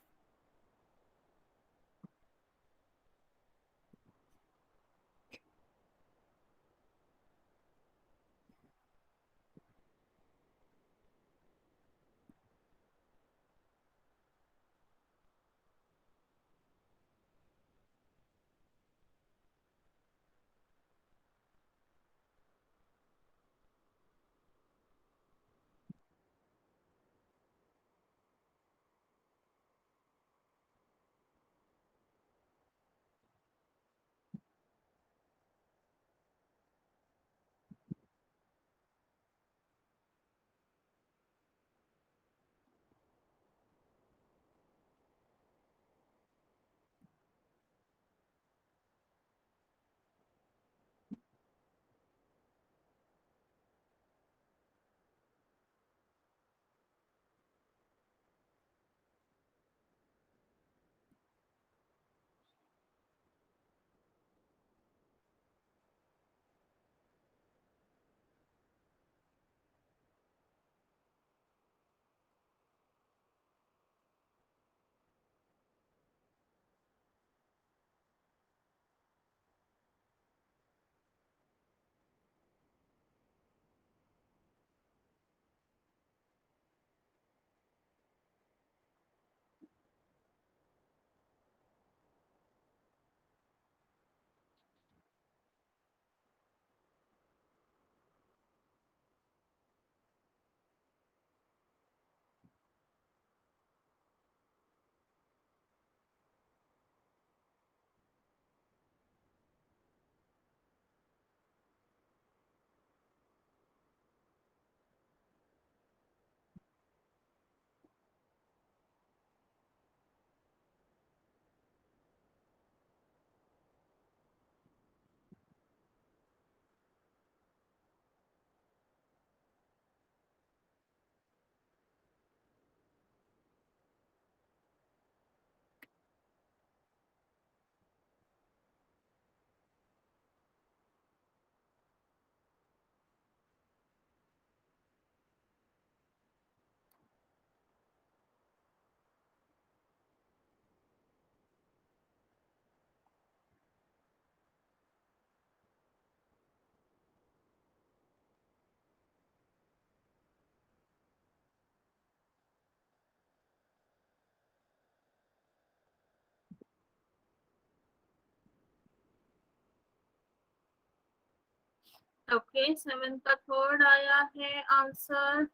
Okay, 7 का थर्ड आया है आंसर।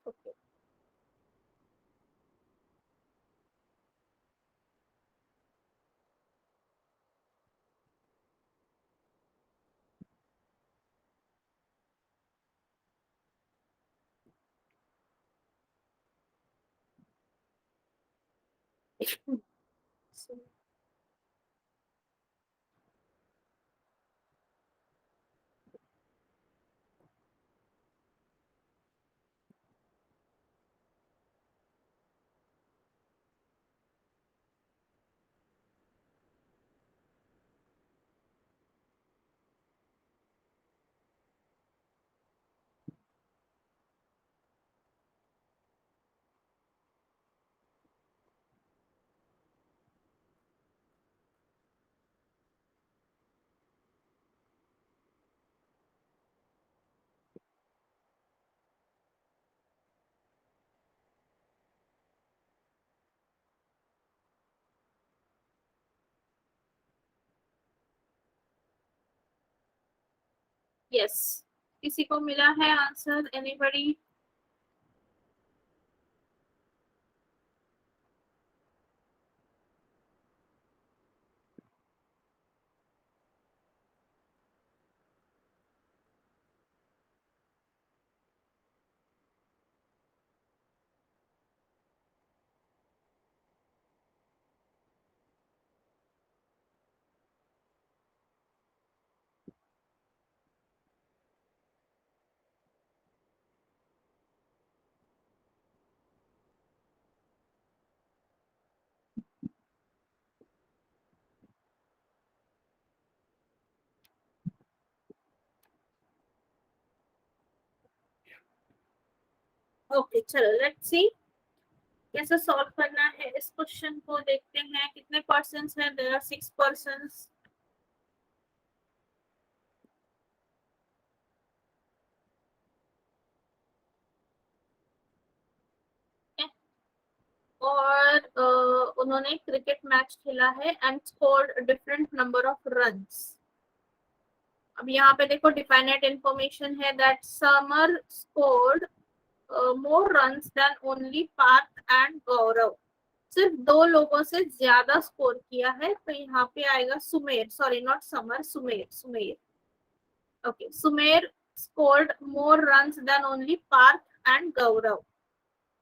ओके, यस, किसी को मिला है आंसर? एनीबडी? ओके, चलो लेट्स सी कैसे सॉल्व करना है इस क्वेश्चन को। देखते हैं कितने पर्सन्स हैं। There are 6 persons. और उन्होंने क्रिकेट मैच खेला है and scored different number of runs. अब यहाँ पे देखो डिफाइनेट इंफॉर्मेशन है that Samar scored more runs than only Parth and Gaurav. सिर्फ दो लोगों से ज्यादा स्कोर किया है, तो यहाँ पे आएगा Sumer, sorry not Samar, Sumer, Sumer. Okay, Sumer scored more runs than only Parth and Gaurav.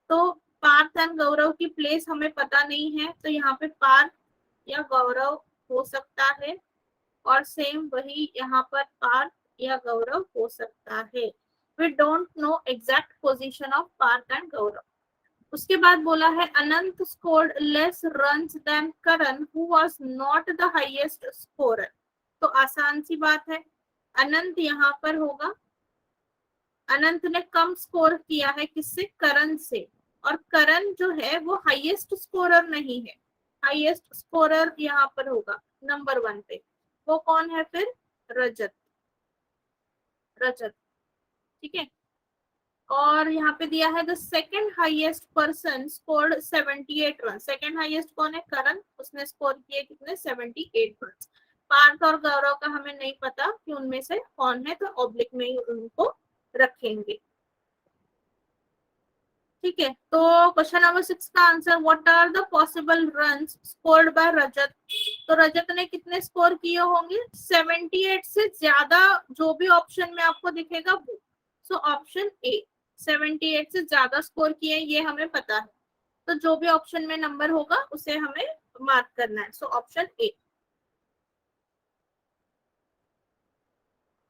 तो पार्थ एंड गौरव की प्लेस हमें पता नहीं है, तो यहाँ पे पार्थ या गौरव हो सकता है, और सेम वही यहाँ पर पार्थ या गौरव हो सकता है। We don't know exact position of Parth and Gaurav. उसके बाद बोला है Anant scored less runs than Karan who was not the highest scorer. तो आसान सी बात है, अनंत यहाँ पर होगा। अनंत ने कम स्कोर किया है किससे? करण से। और करण जो है वो हाईएस्ट स्कोरर नहीं है। हाईएस्ट स्कोरर यहाँ पर होगा नंबर 1 पे। वो कौन है फिर? रजत। रजत, ठीक है। और यहाँ पे दिया है the second highest person scored 78 run. Second highest कौन है? करण। उसने स्कोर किए कितने? 78 रन। पार्थ और गौरव का हमें नहीं पता कि उनमें से कौन है, तो ऑब्लिक में ही उनको रखेंगे। ठीक है, तो क्वेश्चन नंबर 6 का answer, what are the possible runs scored by Rajat. तो रजत ने कितने स्कोर किए होंगे? 78 से ज्यादा जो भी ऑप्शन में आपको दिखेगा वो। सो ऑप्शन ए, 78 से ज्यादा स्कोर किए ये हमें पता है, तो जो भी ऑप्शन में नंबर होगा उसे हमें मार्क करना है। So option A,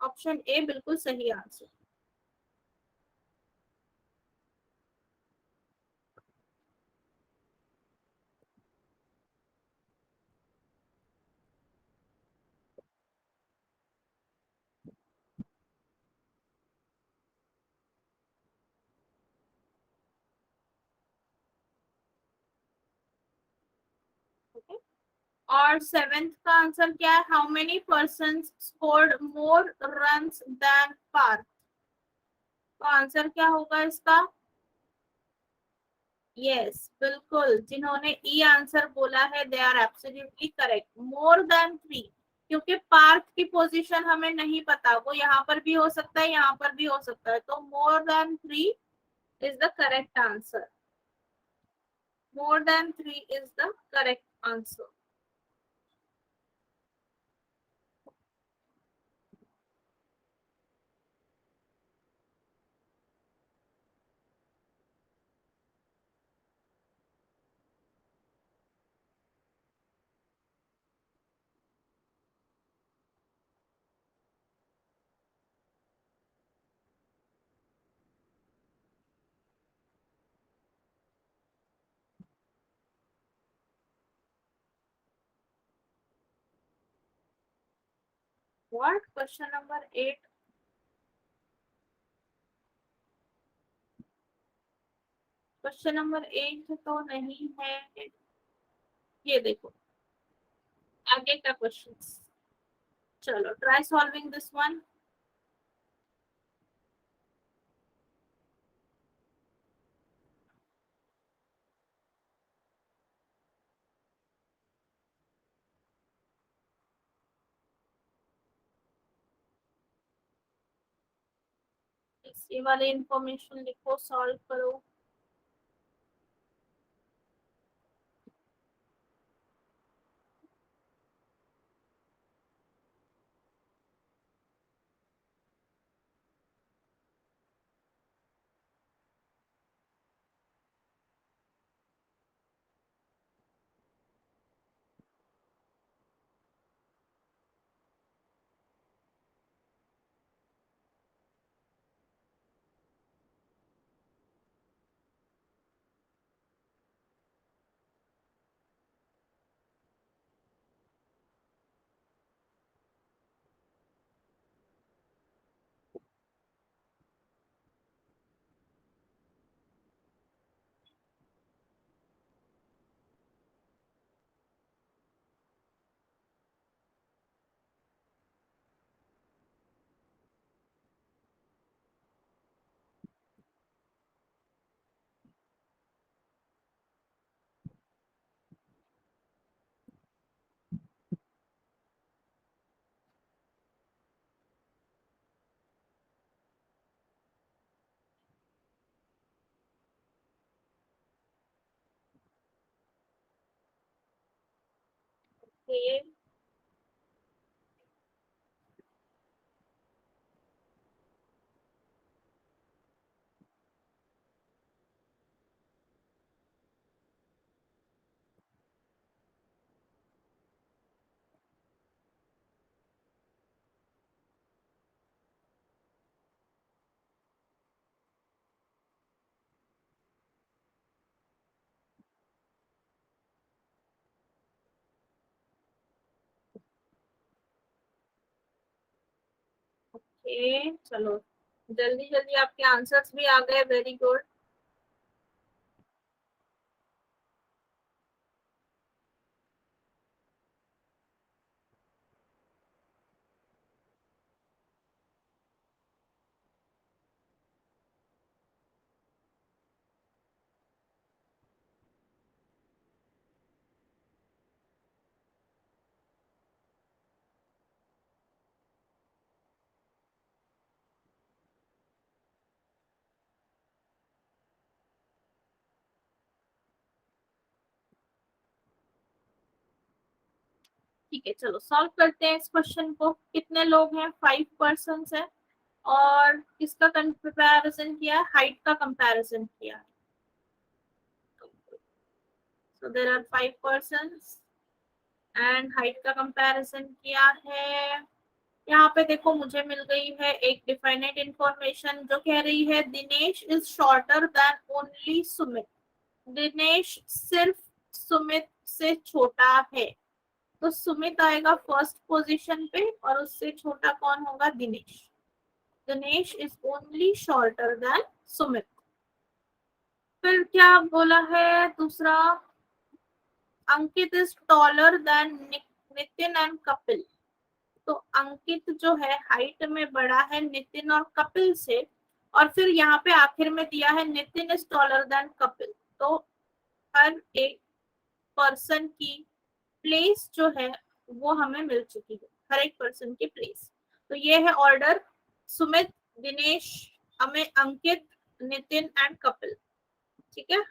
option A बिल्कुल सही आंसर। और सेवेंथ का आंसर क्या है? How many person scored more runs than Parth. तो आंसर क्या होगा इसका? यस, बिल्कुल, जिन्होंने ई आंसर बोला है they are absolutely correct. More than 3, क्योंकि पार्थ की पोजीशन हमें नहीं पता, वो यहाँ पर भी हो सकता है, यहाँ पर भी हो सकता है, तो मोर than 3 is the correct answer. More than 3 is the correct answer. What? Question number 8? Question number 8 तो नहीं है। ये देखो आगे का क्वेश्चन। चलो ट्राई सॉल्विंग दिस वन। ये वाले इंफॉर्मेशन लिखो, सॉल्व करो। ये चलो जल्दी जल्दी आपके आंसर्स भी आ गए, वेरी गुड। ठीक है, चलो सॉल्व करते हैं इस क्वेश्चन को। कितने लोग हैं? 5 पर्सन है। और किसका कंपैरिजन किया है? हाइट का कंपैरिजन किया है। So there are 5 person and height का कंपैरिजन किया है। यहाँ पे देखो मुझे मिल गई है एक डिफाइनेट इंफॉर्मेशन जो कह रही है Dinesh is shorter than only Sumit. Dinesh सिर्फ सुमित से छोटा है, तो सुमित आएगा फर्स्ट पोजीशन पे और उससे छोटा कौन होगा? Dinesh. Dinesh is only shorter than Sumit. फिर क्या बोला है दूसरा? Ankit is taller than Nitin and Kapil. तो अंकित जो है हाइट में बड़ा है नितिन और कपिल से। और फिर यहाँ पे आखिर में दिया है Nitin is taller then Kapil. तो हर एक पर्सन की प्लेस जो है वो हमें मिल चुकी है, हर एक पर्सन की प्लेस। तो ये है order: Sumit, Dinesh, Amit, Ankit, Nitin and Kapil. ठीक है।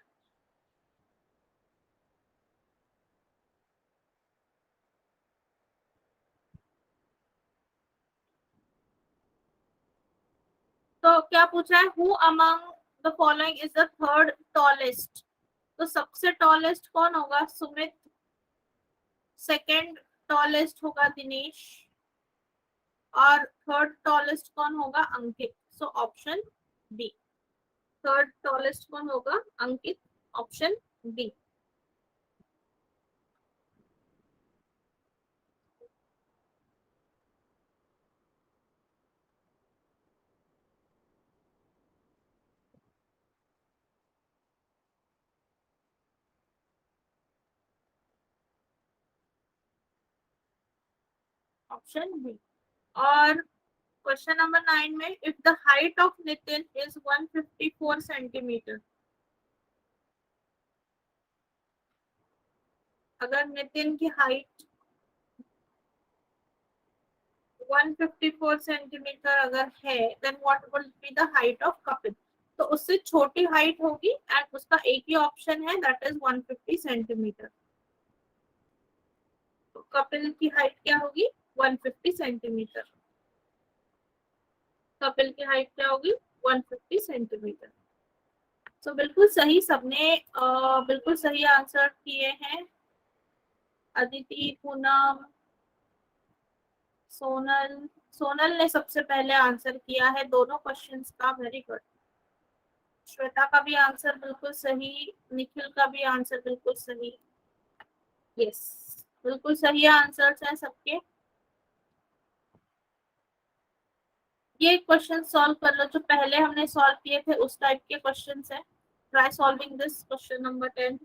तो क्या पूछा है? Who among the following is the third tallest? तो सबसे टॉलेस्ट कौन होगा? सुमित। सेकंड टॉलेस्ट होगा दिनेश। और थर्ड टॉलेस्ट कौन होगा? Ankit. So option B. Third tallest कौन होगा? Ankit. Option B. Option B. और क्वेश्चन नंबर 9 में, if the height of Nitin is 154 centimetre, अगर नितिन की हाइट 154 सेंटीमीटर अगर है, then what will be the height of Kapil? तो उससे छोटी हाइट होगी एंड उसका एक ही ऑप्शन है, दैट इज 150 सेंटीमीटर। तो कपिल की हाइट क्या होगी? 150 सेंटीमीटर। कपिल की हाइट क्या होगी? 150 सेंटीमीटर। तो बिल्कुल सही, सबने बिल्कुल सही आंसर किए हैं। अदिति, पूनम, सोनल। सोनल ने सबसे पहले आंसर किया है दोनों क्वेश्चंस का, वेरी गुड। श्वेता का भी आंसर बिल्कुल सही, निखिल का भी आंसर बिल्कुल सही। यस, बिल्कुल सही आंसर्स हैं सबके। ये क्वेश्चन सॉल्व कर लो जो पहले हमने सॉल्व किए थे, उस टाइप के क्वेश्चंस हैं। Try solving this question number 10।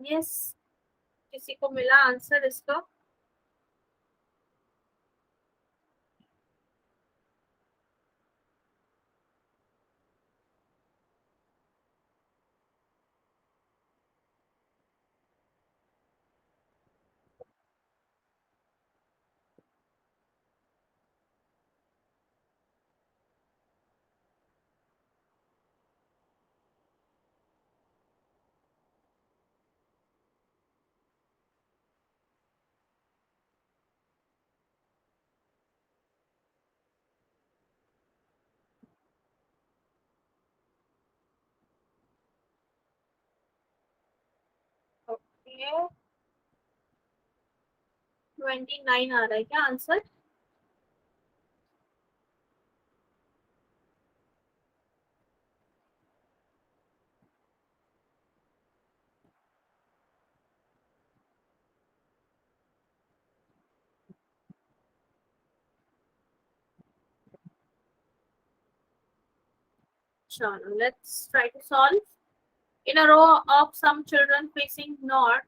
Yes, किसी को मिला आंसर इसका? ओके, 29 आ रहा है क्या आंसर? चलो, let's try to solve. In a row of some children facing north,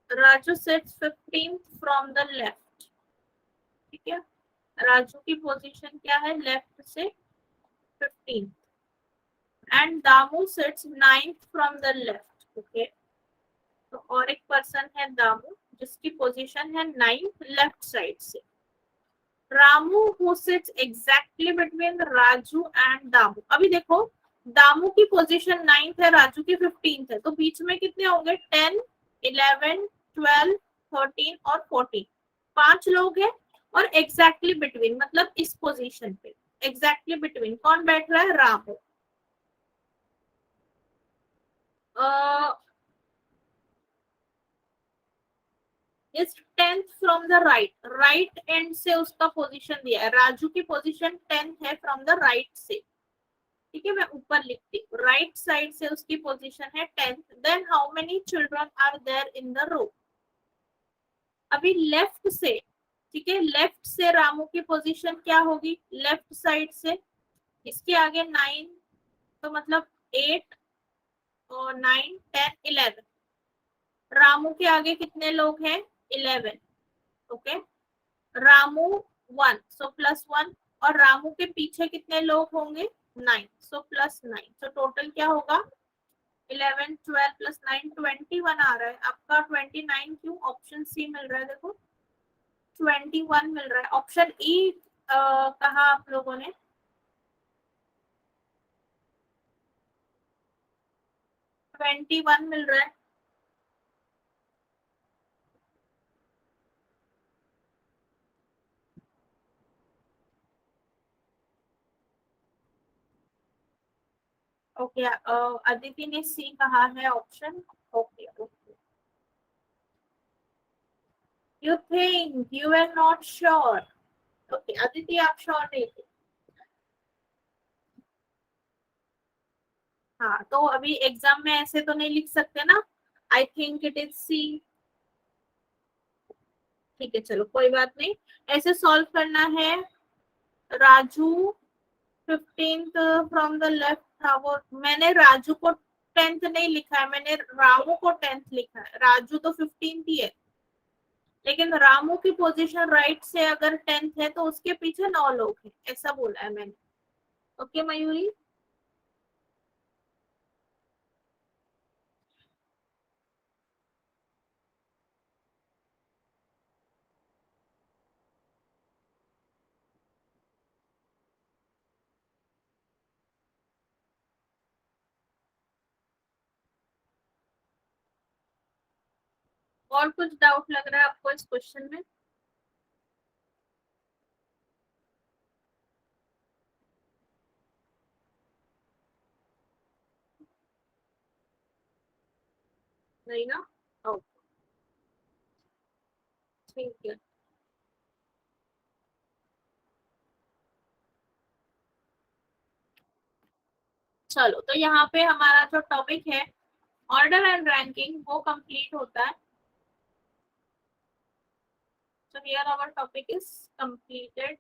Raju sits 15th from the left. ठीक है, राजू की पोजीशन क्या है लेफ्ट से 15th, and Damu sits 9th from the left. Okay, तो और एक पर्सन है दामू जिसकी पोजीशन है 9th लेफ्ट साइड से. Ramu who sits exactly between Raju and Damu. अभी देखो, दामू की पोजीशन 9th है, राजू की 15th है, तो बीच में कितने होंगे? 10, 11, 12, 13 और 14. 5 लोग हैं. और एग्जैक्टली बिटवीन मतलब इस पोजीशन पे एग्जैक्टली बिटवीन कौन बैठ रहा है? रामू. इस 10th from the right, right end से उसका पोजीशन दिया है. राजू की पोजीशन 10th है फ्रॉम द राइट से. ठीक है, मैं ऊपर लिखती हूँ. राइट साइड से उसकी पोजीशन है 10th. Then how many children are there in the row? अभी लेफ्ट से, ठीक है, लेफ्ट से रामू की पोजीशन क्या होगी? लेफ्ट साइड से इसके आगे 9, तो मतलब 8 और 9, 10, 11. रामू के आगे कितने लोग हैं? 11. ओके, रामू 1, सो +1. और रामू के पीछे कितने लोग होंगे? 9, सो +9. तो टोटल क्या होगा? 11, 12 +9, 21 आ रहा है. आपका 29 क्यों? ऑप्शन सी मिल रहा है. देखो, 21 मिल रहा है. ऑप्शन ई कहा आप लोगों ने? 21 मिल रहा है. ओके, अदिति ने सी कहा है option. Okay, okay. You think you are not sure? Okay, Aditi आप श्योर नहीं थे. हाँ, तो अभी एग्जाम में ऐसे तो नहीं लिख सकते ना. I think it is C. ठीक है, चलो कोई बात नहीं. ऐसे सॉल्व करना है. Raju 15th from the left था वो. मैंने राजू को 10th नहीं लिखा है, मैंने रामू को 10th लिखा है. राजू तो 15th ही है, लेकिन रामू की पोजीशन राइट से अगर 10th है तो उसके पीछे 9 लोग हैं, ऐसा बोला है मैंने. ओके मयूरी. और कुछ डाउट लग रहा है आपको इस क्वेश्चन में? नहीं ना? ओके, ठीक है. चलो, तो यहाँ पे हमारा जो टॉपिक है ऑर्डर एंड रैंकिंग वो कंप्लीट होता है. So here our topic is completed.